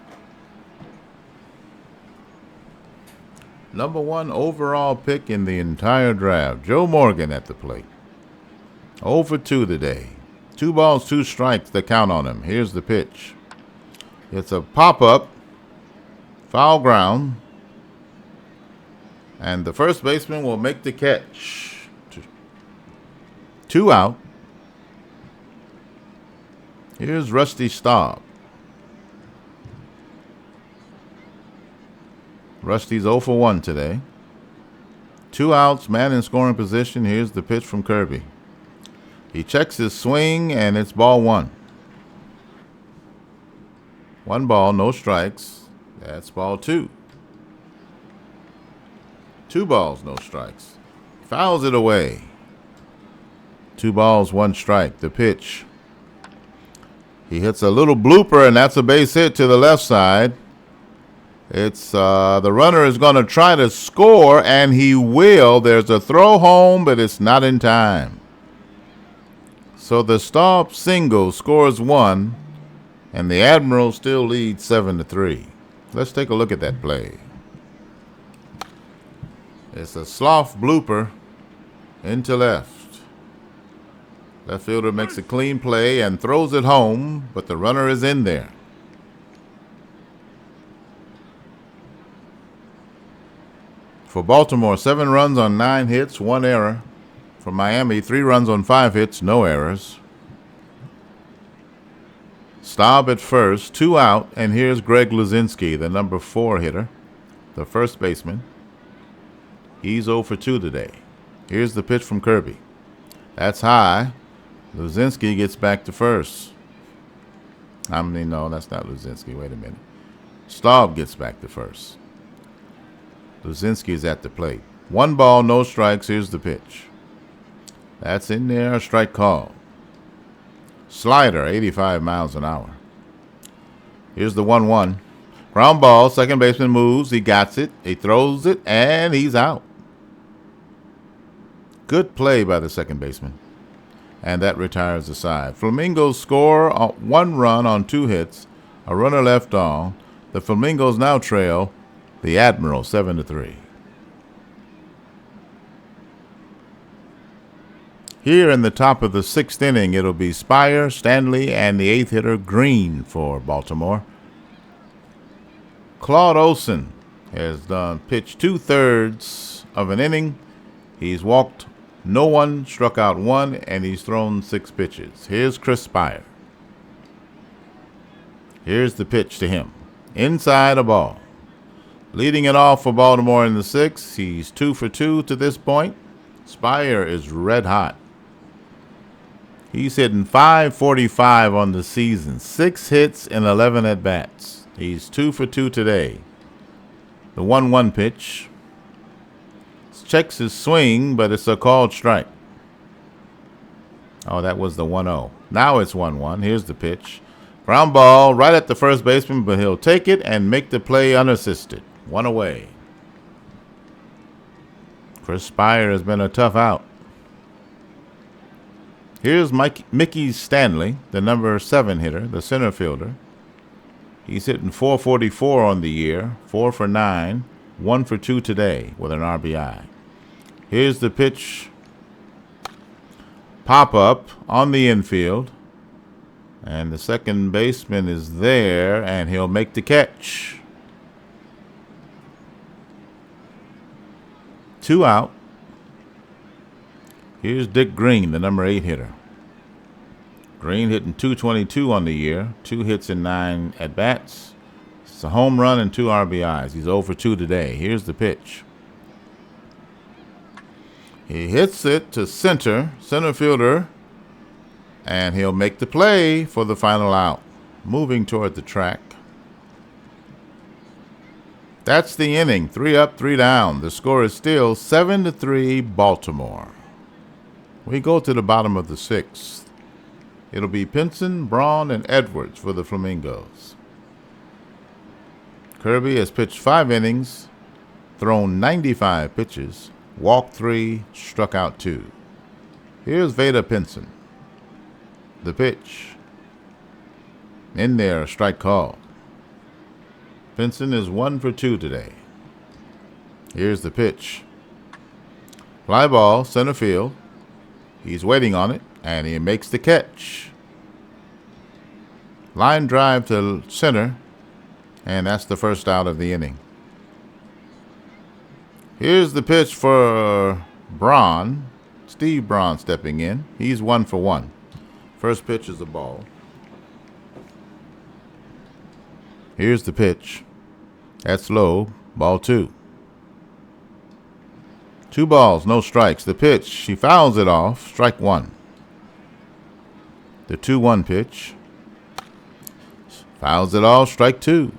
Number 1 overall pick in the entire draft. Joe Morgan at the plate. 0 for 2 today. 2 balls, 2 strikes. The count on him. Here's the pitch. It's a pop-up. Foul ground. And the first baseman will make the catch. 2 out. Here's Rusty Staub. Rusty's 0 for 1 today. 2 outs, man in scoring position. Here's the pitch from Kirby. He checks his swing, and it's ball 1. 1 ball, no strikes. That's ball 2. 2 balls, no strikes. Fouls it away. 2 balls, 1 strike. The pitch. He hits a little blooper, and that's a base hit to the left side. It's the runner is going to try to score, and he will. There's a throw home, but it's not in time. So the Staub single scores 1, and the Admiral still leads 7-3. Let's take a look at that play. It's a slough blooper into left. Left fielder makes a clean play and throws it home, but the runner is in there. For Baltimore, 7 runs on 9 hits, 1 error. For Miami, 3 runs on 5 hits, no errors. Staub at first, 2 out, and here's Greg Luzinski, the number 4 hitter, the first baseman. He's 0 for 2 today. Here's the pitch from Kirby. That's high. Luzinski gets back to first. No, that's not Luzinski. Wait a minute. Staub gets back to first. Luzinski's at the plate. 1 ball, no strikes. Here's the pitch. That's in there. A strike call. Slider, 85 miles an hour. Here's the 1-1. Ground ball. Second baseman moves. He gets it. He throws it, and he's out. Good play by the second baseman. And that retires the side. Flamingos score 1 run on 2 hits. A runner left on. The Flamingos now trail the Admiral 7-3. Here in the top of the 6th inning, it'll be Spire, Stanley, and the 8th hitter, Green, for Baltimore. Claude Olson has pitched 2/3 of an inning. He's walked no one, struck out 1, and he's thrown 6 pitches. Here's Chris Spire. Here's the pitch to him. Inside a ball. Leading it off for Baltimore in the 6th. He's 2 for 2 to this point. Spire is red hot. He's hitting .545 on the season. 6 hits and 11 at-bats. He's 2 for 2 today. The 1-1 pitch. Checks his swing, but it's a called strike. Oh, that was the 1-0. Now it's 1-1. Here's the pitch. Ground ball right at the first baseman, but he'll take it and make the play unassisted. 1 away. Chris Spire has been a tough out. Here's Mickey Stanley, the number 7 hitter, the center fielder. He's hitting .444 on the year, 4 for 9, 1 for 2 today with an RBI. Here's the pitch. Pop up on the infield. And the second baseman is there, and he'll make the catch. 2 out. Here's Dick Green, the number 8 hitter. Green hitting .222 on the year, 2 hits and 9 at-bats. It's a home run and 2 RBIs. He's 0 for 2 today. Here's the pitch. He hits it to center fielder, and he'll make the play for the final out. Moving toward the track. That's the inning. 3 up, 3 down. The score is still 7-3 Baltimore. We go to the bottom of the 6th. It'll be Pinson, Braun, and Edwards for the Flamingos. Kirby has pitched 5 innings, thrown 95 pitches, walked 3, struck out 2. Here's Veda Pinson. The pitch. In there, a strike call. Pinson is 1 for 2 today. Here's the pitch. Fly ball, center field. He's waiting on it, and he makes the catch. Line drive to center, and that's the first out of the inning. Here's the pitch for Braun. Steve Braun stepping in. He's 1 for 1. First pitch is a ball. Here's the pitch. That's low. Ball 2. 2 balls, no strikes. The pitch, she fouls it off. Strike 1. The 2-1 pitch. Fouls it off. Strike 2.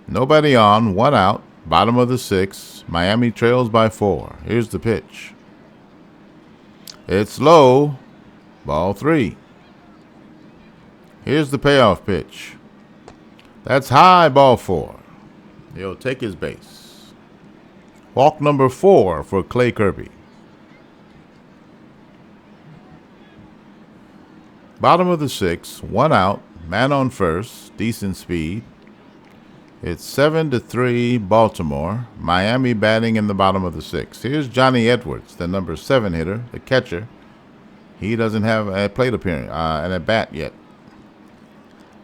Nobody on. 1 out. Bottom of the 6th. Miami trails by 4. Here's the pitch. It's low. Ball 3. Here's the payoff pitch. That's high. Ball 4. He'll take his base. Walk number 4 for Clay Kirby. Bottom of the 6th, 1 out, man on first, decent speed. It's 7-3 Baltimore. Miami batting in the bottom of the 6th. Here's Johnny Edwards, the number 7 hitter, the catcher. He doesn't have a plate appearance and a bat yet.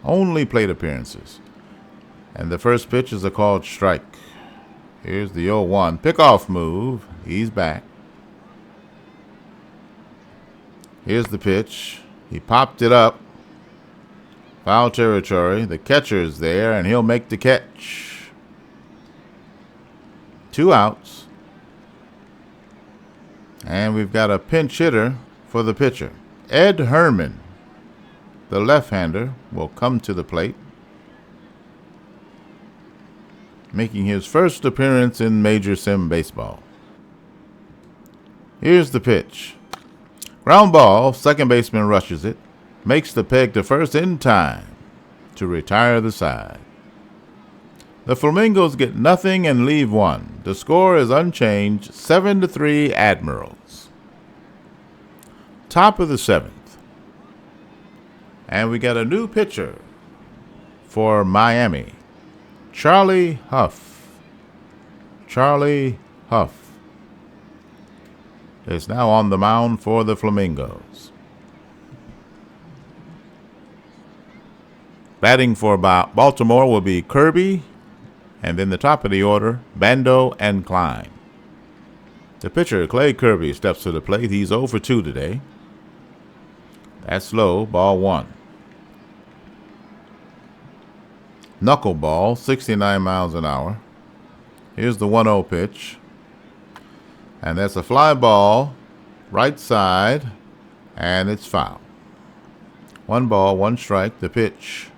Only plate appearances. And the first pitch is a called strike. Here's the 0-1 pickoff move. He's back. Here's the pitch. He popped it up. Foul territory. The catcher is there, and he'll make the catch. 2 outs. And we've got a pinch hitter for the pitcher. Ed Herman, the left-hander, will come to the plate, making his first appearance in Major Sim Baseball. Here's the pitch. Ground ball, second baseman rushes it, makes the peg to first in time to retire the side. The Flamingos get nothing and leave 1. The score is unchanged, 7-3 Admirals. Top of the 7th. And we got a new pitcher for Miami. Charlie Huff. Charlie Huff is now on the mound for the Flamingos. Batting for Baltimore will be Kirby, and then the top of the order, Bando and Klein. The pitcher, Clay Kirby, steps to the plate. He's 0 for 2 today. That's low, ball 1. Knuckleball, 69 miles an hour. Here's the 1-0 pitch. And that's a fly ball, right side, and it's foul. 1 ball, 1 strike, the pitch.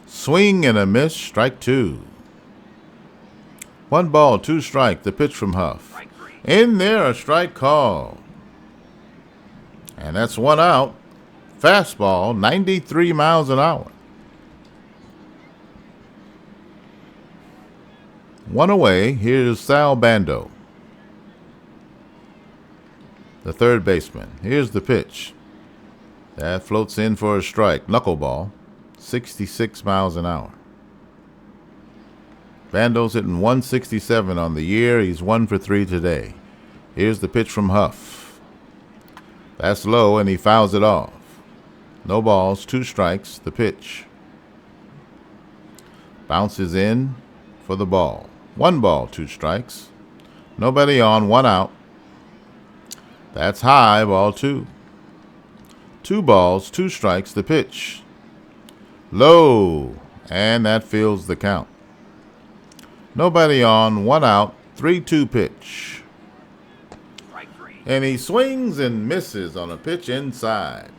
Swing and a miss, strike 2. 1 ball, 2 strike, the pitch from Huff. In there, a strike call. And that's 1 out. Fastball, 93 miles an hour. 1 away. Here's Sal Bando, the third baseman. Here's the pitch. That floats in for a strike. Knuckleball, 66 miles an hour. Bando's hitting 167 on the year. He's 1 for 3 today. Here's the pitch from Huff. That's low, and he fouls it off. No balls, 2 strikes, the pitch. Bounces in for the ball. 1 ball, 2 strikes. Nobody on, 1 out. That's high, ball 2. 2 balls, 2 strikes, the pitch. Low, and that fills the count. Nobody on, 1 out, 3-2 pitch. And he swings and misses on a pitch inside.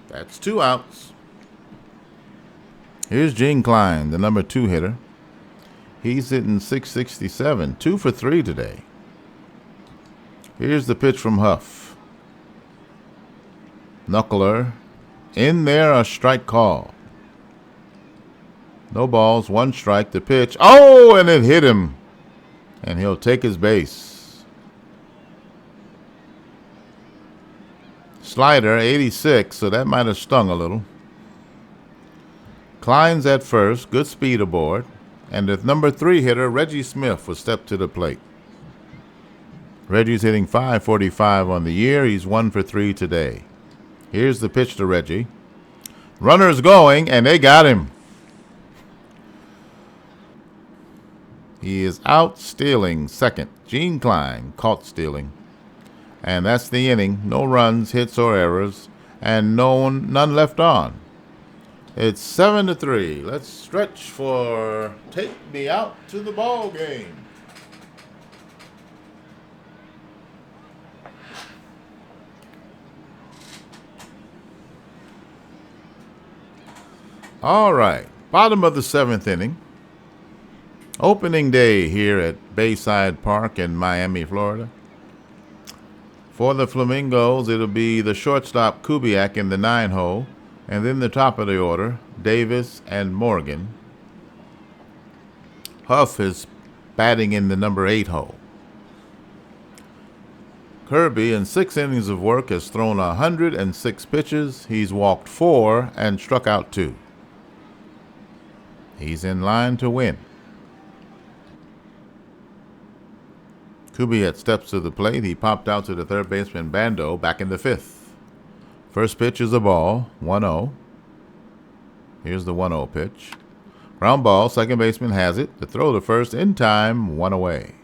That's 2 outs. Here's Gene Klein, the number 2 hitter. He's hitting .667, 2 for 3 today. Here's the pitch from Huff. Knuckler. In there, a strike call. No balls, 1 strike, the pitch. Oh, and it hit him. And he'll take his base. Slider, 86, so that might have stung a little. Klein's at first, good speed aboard. And the number 3 hitter, Reggie Smith, will step to the plate. Reggie's hitting .545 on the year. He's 1 for 3 today. Here's the pitch to Reggie. Runner's going, and they got him. He is out stealing second. Gene Klein caught stealing. And that's the inning. No runs, hits, or errors, and none left on. It's 7-3. Let's stretch for Take Me Out to the Ball Game. All right, bottom of the 7th inning. Opening day here at Bayside Park in Miami, Florida. For the Flamingos, it'll be the shortstop Kubiak in the 9-hole, and then the top of the order, Davis and Morgan. Huff is batting in the number 8-hole. Kirby, in 6 innings of work, has thrown 106 pitches. He's walked 4 and struck out 2. He's in line to win. Kubiak steps to the plate. He popped out to the third baseman Bando back in the 5th. First pitch is a ball, 1-0. Here's the 1-0 pitch. Ground ball, second baseman has it. The throw to first in time, 1 away.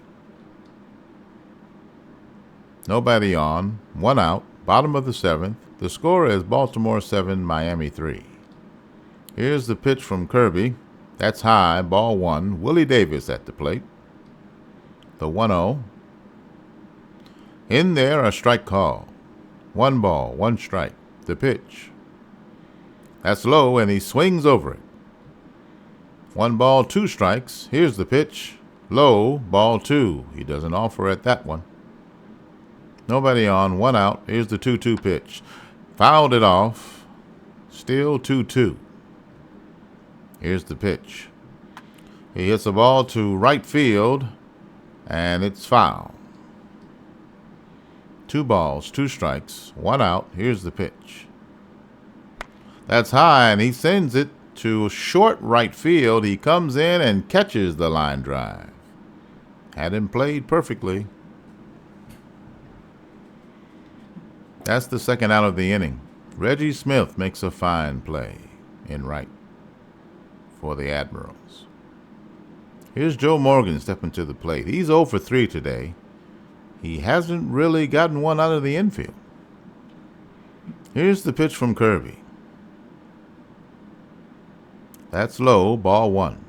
Nobody on, 1 out, bottom of the 7th. The score is Baltimore 7, Miami 3. Here's the pitch from Kirby. That's high, ball 1. Willie Davis at the plate. The 1-0. In there, a strike call. 1 ball, 1 strike. The pitch. That's low, and he swings over it. 1 ball, 2 strikes. Here's the pitch. Low, ball 2. He doesn't offer at that one. Nobody on, 1 out. Here's the 2-2 pitch. Fouled it off. Still 2-2. Here's the pitch. He hits the ball to right field, and it's foul. 2 balls, 2 strikes, 1 out. Here's the pitch. That's high, and he sends it to short right field. He comes in and catches the line drive. Had him played perfectly. That's the second out of the inning. Reggie Smith makes a fine play in right for the Admirals. Here's Joe Morgan stepping to the plate. He's 0 for 3 today. He hasn't really gotten one out of the infield. Here's the pitch from Kirby. That's low, ball 1.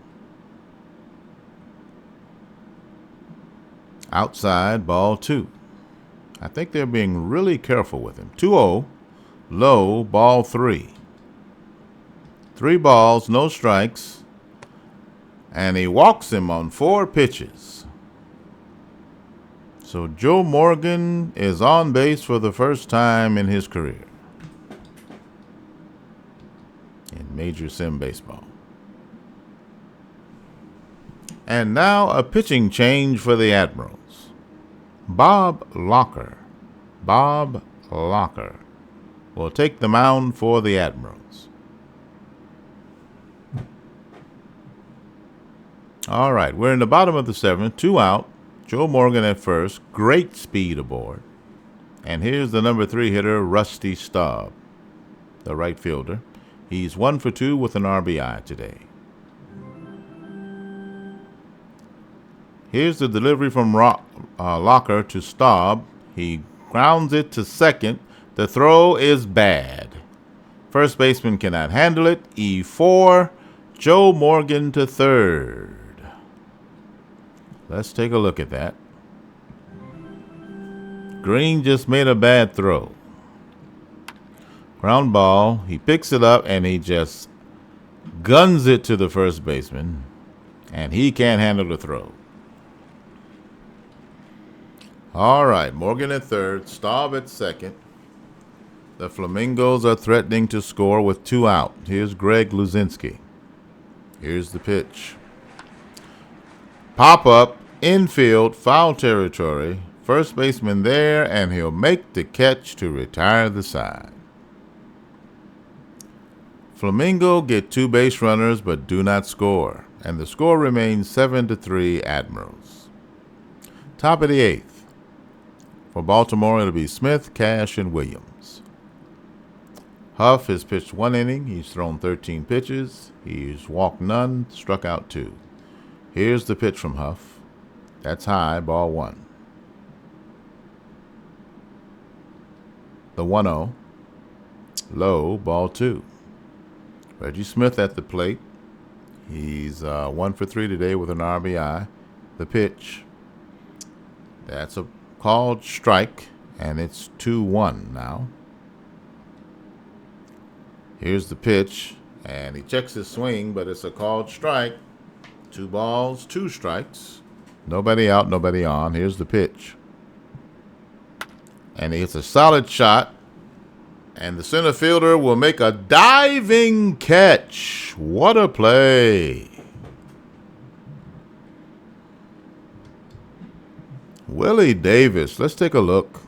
Outside, ball 2. I think they're being really careful with him. 2-0, low, ball 3. 3 balls, no strikes, and he walks him on 4 pitches. So Joe Morgan is on base for the first time in his career in Major Sim Baseball. And now a pitching change for the Admirals. Bob Locker will take the mound for the Admirals. All right, we're in the bottom of the 7th, 2 out. Joe Morgan at first, great speed aboard. And here's the number 3 hitter, Rusty Staub, the right fielder. He's 1 for 2 with an RBI today. Here's the delivery from Locker to Staub. He grounds it to second. The throw is bad. First baseman cannot handle it. E4. Joe Morgan to third. Let's take a look at that. Green just made a bad throw. Ground ball. He picks it up and he just guns it to the first baseman. And he can't handle the throw. All right, Morgan at third, Staub at second. The Flamingos are threatening to score with 2 out. Here's Greg Luzinski. Here's the pitch. Pop up, infield, foul territory. First baseman there, and he'll make the catch to retire the side. Flamingo get 2 base runners but do not score, and the score remains 7-3 Admirals. Top of the 8th. For Baltimore, it'll be Smith, Cash, and Williams. Huff has pitched 1 inning. He's thrown 13 pitches. He's walked none, struck out 2. Here's the pitch from Huff. That's high, ball 1. The 1-0. Low, ball 2. Reggie Smith at the plate. He's 1 for 3 today with an RBI. The pitch. That's a called strike, and it's 2-1 now. Here's the pitch, and he checks his swing, but it's a called strike. 2 balls, 2 strikes. Nobody out, nobody on. Here's the pitch. And it's a solid shot, and the center fielder will make a diving catch. What a play. Willie Davis, let's take a look.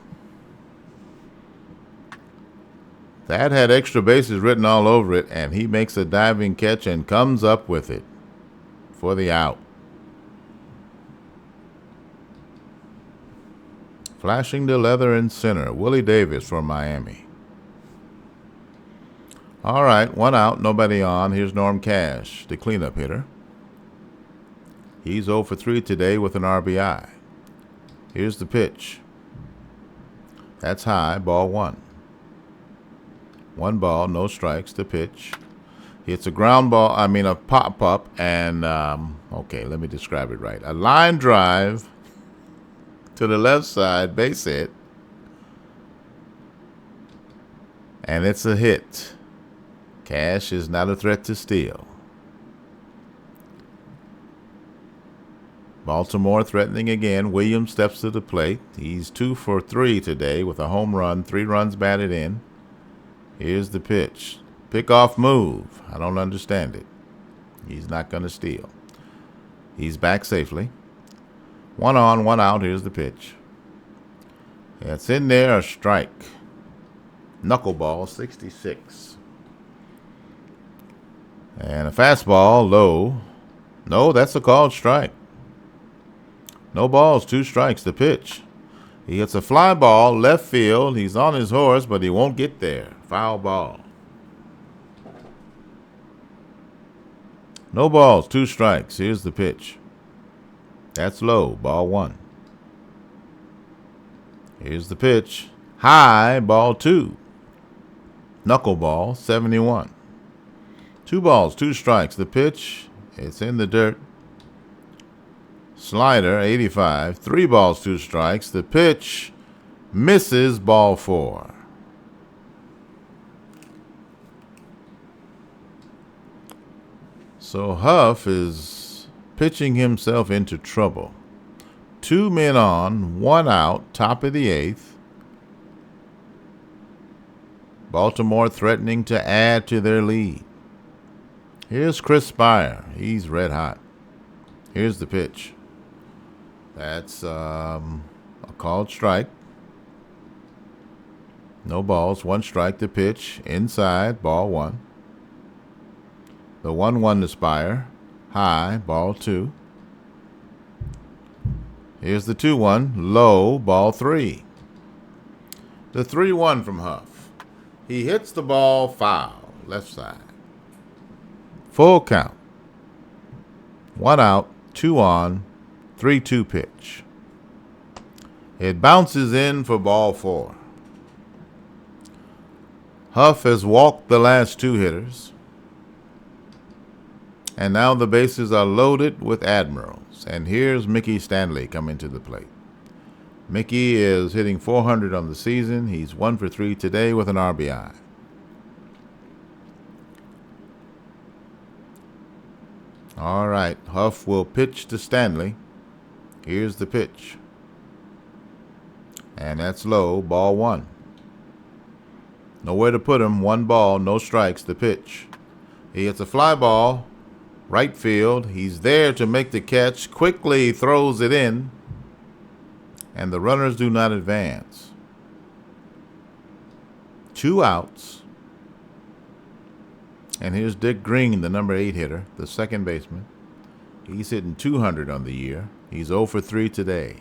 That had extra bases written all over it, and he makes a diving catch and comes up with it for the out. Flashing the leather in center, Willie Davis from Miami. All right, 1 out, nobody on. Here's Norm Cash, the cleanup hitter. He's 0 for 3 today with an RBI. Here's the pitch. That's high, ball 1. 1 ball, no strikes, the pitch. It's a ground ball, a pop-up, and, okay, let me describe it right. A line drive to the left side, base hit. And it's a hit. Cash is not a threat to steal. Baltimore threatening again. Williams steps to the plate. He's 2 for 3 today with a home run, 3 runs batted in. Here's the pitch. Pick-off move. I don't understand it. He's not going to steal. He's back safely. 1 on, 1 out. Here's the pitch. It's in there, a strike. Knuckleball, 66. And a fastball, low. No, that's a called strike. No balls, 2 strikes, the pitch. He hits a fly ball, left field. He's on his horse, but he won't get there. Foul ball. No balls, 2 strikes. Here's the pitch. That's low, ball 1. Here's the pitch. High, ball 2. Knuckleball, 71. 2 balls, 2 strikes. The pitch, it's in the dirt. Slider, 85. 3 balls, 2 strikes. The pitch misses, ball 4. So Huff is pitching himself into trouble. 2 men on, 1 out, top of the 8th. Baltimore threatening to add to their lead. Here's Chris Spire. He's red hot. Here's the pitch. That's a called strike. No balls, 1 strike. The pitch inside, ball 1. The 1-1 to Spire. High, ball 2. Here's the 2-1. Low, ball 3. The 3-1 from Huff. He hits the ball foul, left side. Full count. 1 out, 2 on, 3-2 pitch. It bounces in for ball 4. Huff has walked the last 2 hitters. And now the bases are loaded with Admirals. And here's Mickey Stanley coming to the plate. Mickey is hitting .400 on the season. He's 1 for 3 today with an RBI. All right, Huff will pitch to Stanley. Here's the pitch. And that's low, ball 1. Nowhere to put him, 1 ball, no strikes, the pitch. He hits a fly ball, right field. He's there to make the catch, quickly throws it in, and the runners do not advance. 2 outs. And here's Dick Green, the number 8 hitter, the second baseman. He's hitting .200 on the year. He's 0 for 3 today.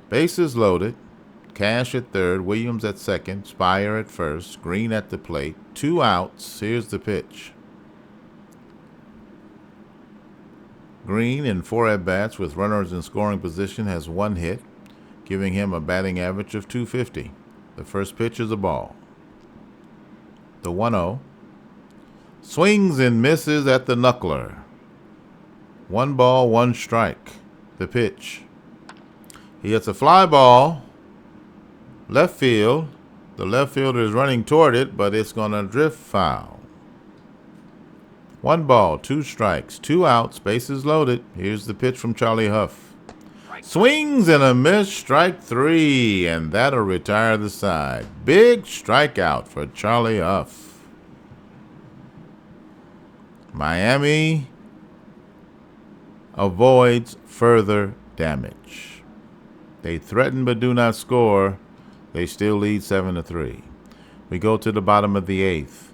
Bases loaded. Cash at third, Williams at second, Spire at first, Green at the plate. 2 outs. Here's the pitch. Green, in 4 at-bats with runners in scoring position, has 1 hit, giving him a batting average of .250. The first pitch is a ball. The 1-0. Swings and misses at the knuckler. 1 ball, 1 strike. The pitch. He hits a fly ball. Left field. The left fielder is running toward it, but it's going to drift foul. 1 ball, 2 strikes, 2 outs, bases loaded. Here's the pitch from Charlie Huff. Swings and a miss, strike 3, and that'll retire the side. Big strikeout for Charlie Huff. Miami avoids further damage. They threaten but do not score. They still lead 7-3. We go to the bottom of the 8th.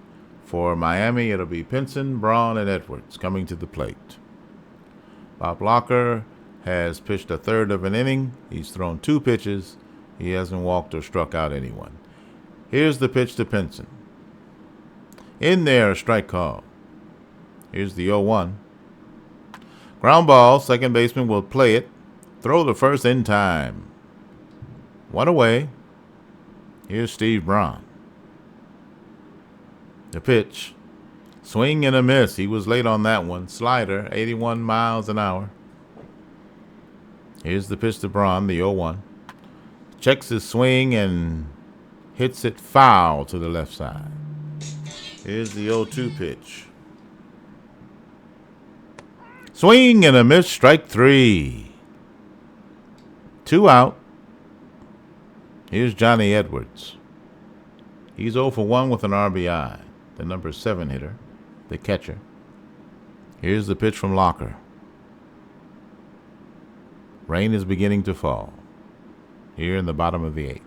For Miami, it'll be Pinson, Braun, and Edwards coming to the plate. Bob Locker has pitched a third of an inning. He's thrown 2 pitches. He hasn't walked or struck out anyone. Here's the pitch to Pinson. In there, a strike call. Here's the 0-1. Ground ball, second baseman will play it. Throw the first in time. 1 away. Here's Steve Braun. The pitch. Swing and a miss. He was late on that one. Slider, 81 miles an hour. Here's the pitch to Braun, the 0-1. Checks his swing and hits it foul to the left side. Here's the 0-2 pitch. Swing and a miss, strike 3. 2 out. Here's Johnny Edwards. He's 0 for 1 with an RBI, the number 7 hitter, the catcher. Here's the pitch from Locker. Rain is beginning to fall here in the bottom of the 8th.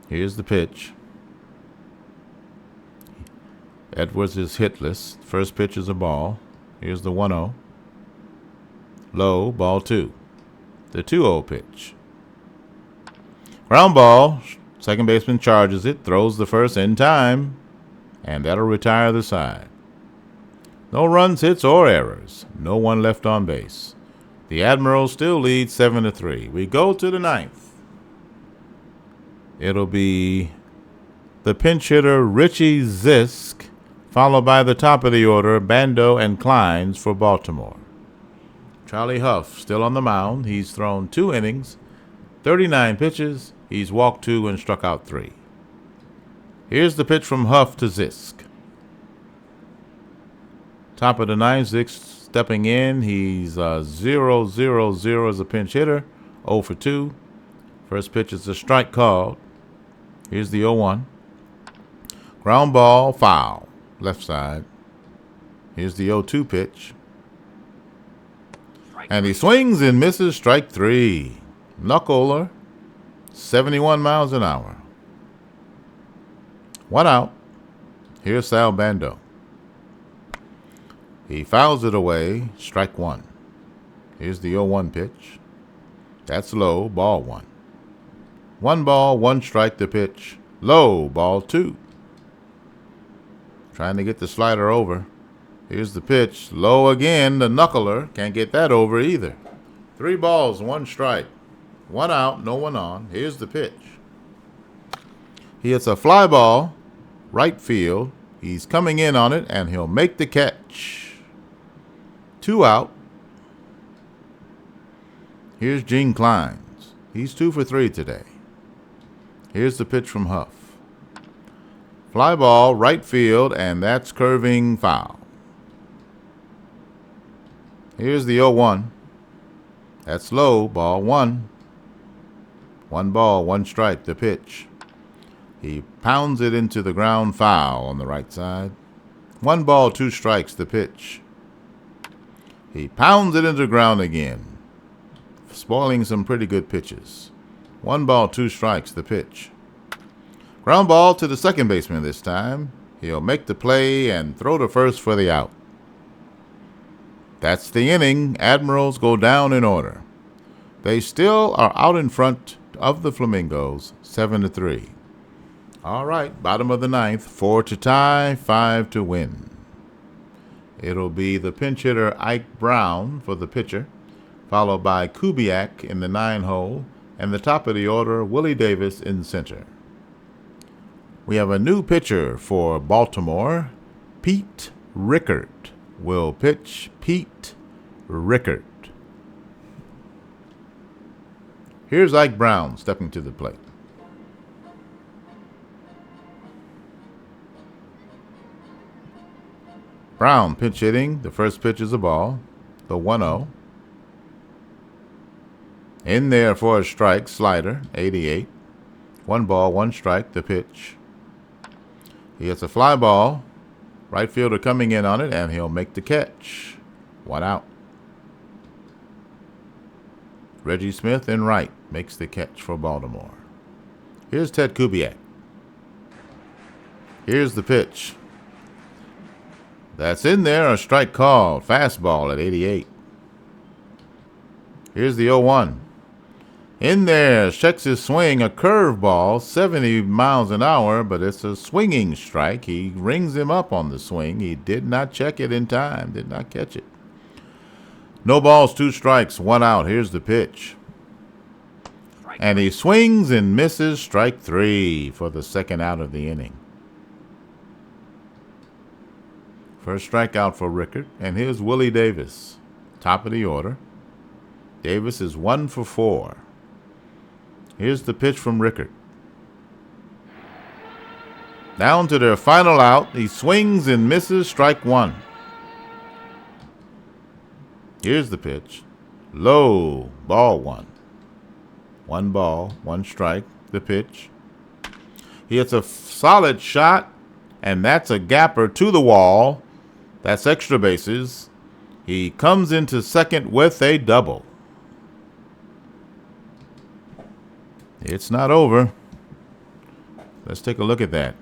Here's the pitch. Edwards is hitless. First pitch is a ball. Here's the 1-0. Low, ball 2. The 2-0 pitch. Ground ball. Second baseman charges it, throws the first in time, and that'll retire the side. No runs, hits, or errors. No one left on base. The Admirals still lead 7-3. We go to the 9th. It'll be the pinch hitter Richie Zisk, followed by the top of the order, Bando and Kleins for Baltimore. Charlie Huff still on the mound. He's thrown 2 innings, 39 pitches. He's walked 2 and struck out 3. Here's the pitch from Huff to Zisk. Top of the 9th, Zisk stepping in. He's 0-0-0 as a pinch hitter, 0 for 2. First pitch is a strike called. Here's the 0-1. Ground ball, foul, left side. Here's the 0-2 pitch. And he swings and misses, strike 3. Knuckler, 71 miles an hour. 1 out. Here's Sal Bando. He fouls it away, strike 1. Here's the 0-1 pitch. That's low, ball 1. 1 ball, 1 strike, the pitch. Low, ball 2. Trying to get the slider over. Here's the pitch. Low again, the knuckler. Can't get that over either. 3 balls, 1 strike. 1 out, no one on. Here's the pitch. He hits a fly ball, right field. He's coming in on it, and he'll make the catch. 2 out. Here's Gene Kleins. He's 2 for 3 today. Here's the pitch from Huff. Fly ball, right field, and that's curving foul. Here's the 0-1. That's low, ball 1. 1 ball, 1 strike, the pitch. He pounds it into the ground, foul on the right side. 1 ball, 2 strikes, the pitch. He pounds it into the ground again, spoiling some pretty good pitches. 1 ball, 2 strikes, the pitch. Ground ball to the second baseman this time. He'll make the play and throw to first for the out. That's the inning. Admirals go down in order. They still are out in front of the Flamingos, 7-3. All right, bottom of the ninth, 4 to tie, 5 to win. It'll be the pinch hitter Ike Brown for the pitcher, followed by Kubiak in the 9-hole, and the top of the order, Willie Davis in center. We have a new pitcher for Baltimore. Pete Rickert will pitch. Pete Rickert. Here's Ike Brown stepping to the plate. Brown pitch hitting. The first pitch is a ball. The 1-0. In there for a strike. Slider, 88. 1 ball, 1 strike. The pitch. He hits a fly ball. Right fielder coming in on it, and he'll make the catch. 1 out. Reggie Smith in right makes the catch for Baltimore. Here's Ted Kubiak. Here's the pitch. That's in there, a strike called. Fastball at 88. Here's the 0-1. In there, checks his swing, a curveball, 70 miles an hour, but it's a swinging strike. He rings him up on the swing. He did not check it in time, did not catch it. No balls, 2 strikes, 1 out. Here's the pitch. And he swings and misses, strike 3 for the second out of the inning. First strikeout for Rickert, and here's Willie Davis, top of the order. Davis is 1 for 4. Here's the pitch from Rickert. Down to their final out. He swings and misses, strike 1. Here's the pitch. Low, ball 1. 1 ball, 1 strike, the pitch. He hits a solid shot, and that's a gapper to the wall. That's extra bases. He comes into second with a double. It's not over. Let's take a look at that.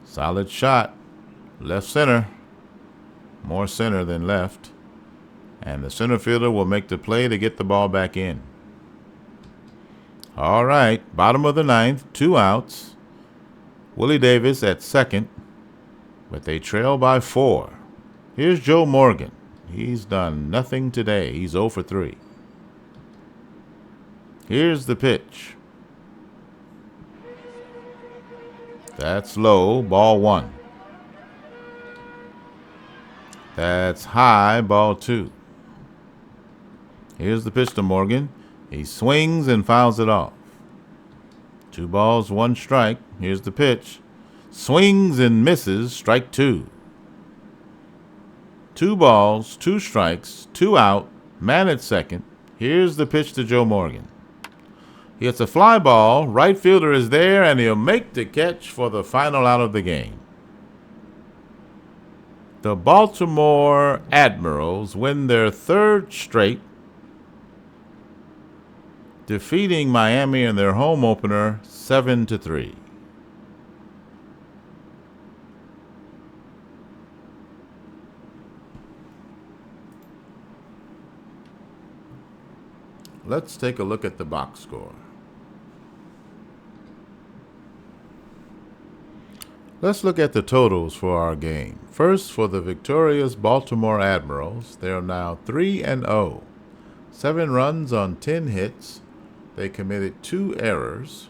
Solid shot. Left center. More center than left. And the center fielder will make the play to get the ball back in. All right. Bottom of the ninth. 2 outs. Willie Davis at second. But they trail by 4. Here's Joe Morgan. He's done nothing today. He's 0 for 3. Here's the pitch. That's low, ball 1. That's high, ball 2. Here's the pitch to Morgan. He swings and fouls it off. 2 balls, 1 strike. Here's the pitch. Swings and misses, strike 2. 2 balls, 2 strikes, 2 out, man at second. Here's the pitch to Joe Morgan. He hits a fly ball. Right fielder is there, and he'll make the catch for the final out of the game. The Baltimore Admirals win their 3rd straight, defeating Miami in their home opener 7-3. Let's take a look at the box score. Let's look at the totals for our game. First, for the victorious Baltimore Admirals, they are now 3-0, 7 runs on 10 hits. They committed 2 errors.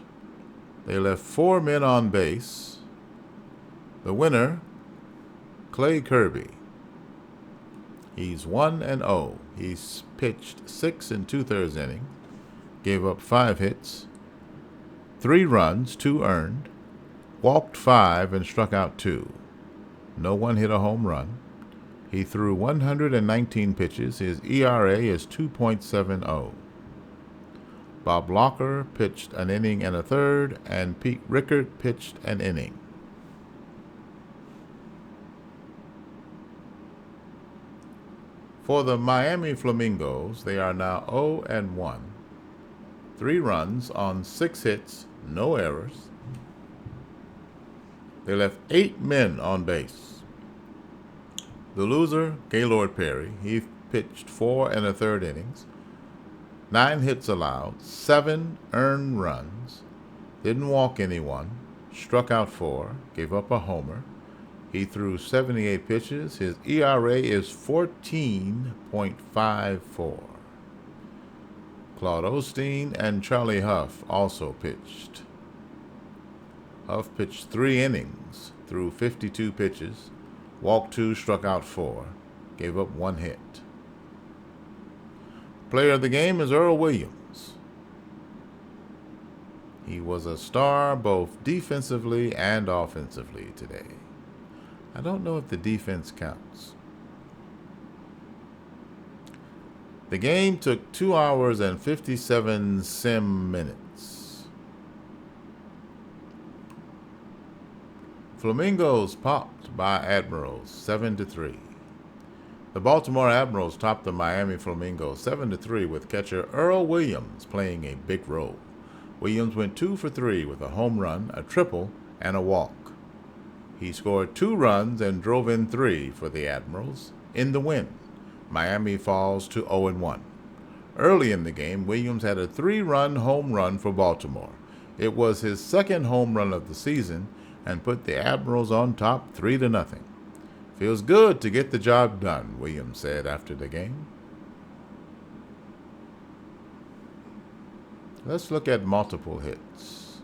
They left 4 men on base. The winner, Clay Kirby. He's 1-0. He's pitched 6 2/3 innings, gave up 5 hits, 3 runs, 2 earned, walked 5 and struck out 2. No one hit a home run. He threw 119 pitches. His ERA is 2.70. Bob Locker pitched an inning and a third, and Pete Rickard pitched an inning. For the Miami Flamingos, they are now 0-1. 3 runs on 6 hits, no errors. They left 8 men on base. The loser, Gaylord Perry, he pitched 4 1/3 innings, 9 hits allowed, 7 earned runs, didn't walk anyone, struck out 4, gave up a homer. He threw 78 pitches. His ERA is 14.54. Claude Osteen and Charlie Huff also pitched. Huff pitched 3 innings, threw 52 pitches, walked 2, struck out 4, gave up 1 hit. Player of the game is Earl Williams. He was a star both defensively and offensively today. I don't know if the defense counts. The game took 2 hours and 57 minutes. Flamingos popped by Admirals 7-3. The Baltimore Admirals topped the Miami Flamingos 7-3 with catcher Earl Williams playing a big role. Williams went 2 for 3 with a home run, a triple, and a walk. He scored 2 runs and drove in 3 for the Admirals in the win. Miami falls to 0-1. Early in the game, Williams had a 3-run home run for Baltimore. It was his 2nd home run of the season and put the Admirals on top 3-0. Feels good to get the job done, Williams said after the game. Let's look at multiple hits.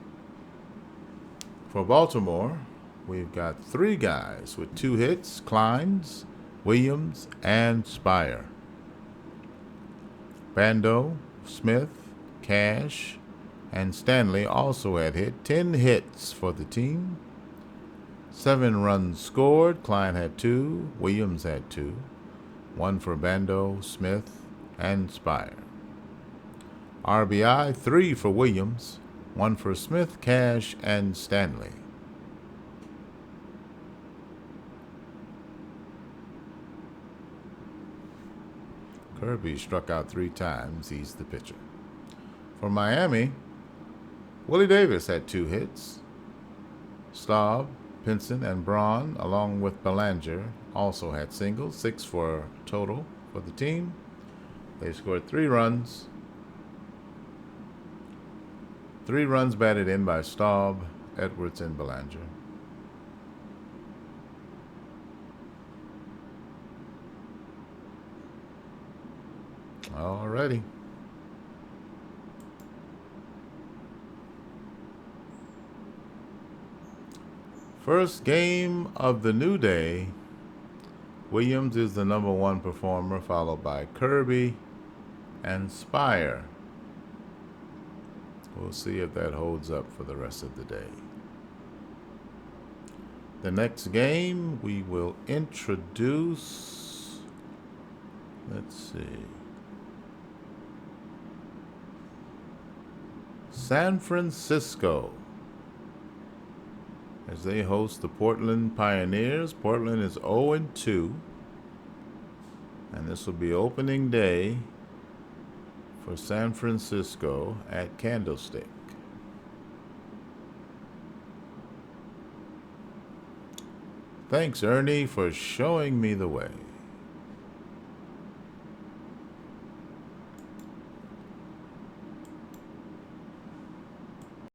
For Baltimore, we've got 3 guys with 2 hits: Kleins, Williams, and Spire. Bando, Smith, Cash, and Stanley also had hit. 10 hits for the team. 7 runs scored. Klein had 2. Williams had 2. 1 for Bando, Smith, and Spire. RBI, 3 for Williams. 1 for Smith, Cash, and Stanley. Kirby struck out 3 times. He's the pitcher. For Miami, Willie Davis had 2 hits. Staub, Pinson, and Braun, along with Belanger, also had singles. 6 for total for the team. They scored 3 runs. 3 runs batted in by Staub, Edwards, and Belanger. Alrighty. First game of the new day. Williams is the number 1 performer, followed by Kirby and Spire. We'll see if that holds up for the rest of the day. The next game we will introduce, let's see, San Francisco, as they host the Portland Pioneers. Portland is 0-2, and this will be opening day for San Francisco at Candlestick. Thanks, Ernie, for showing me the way.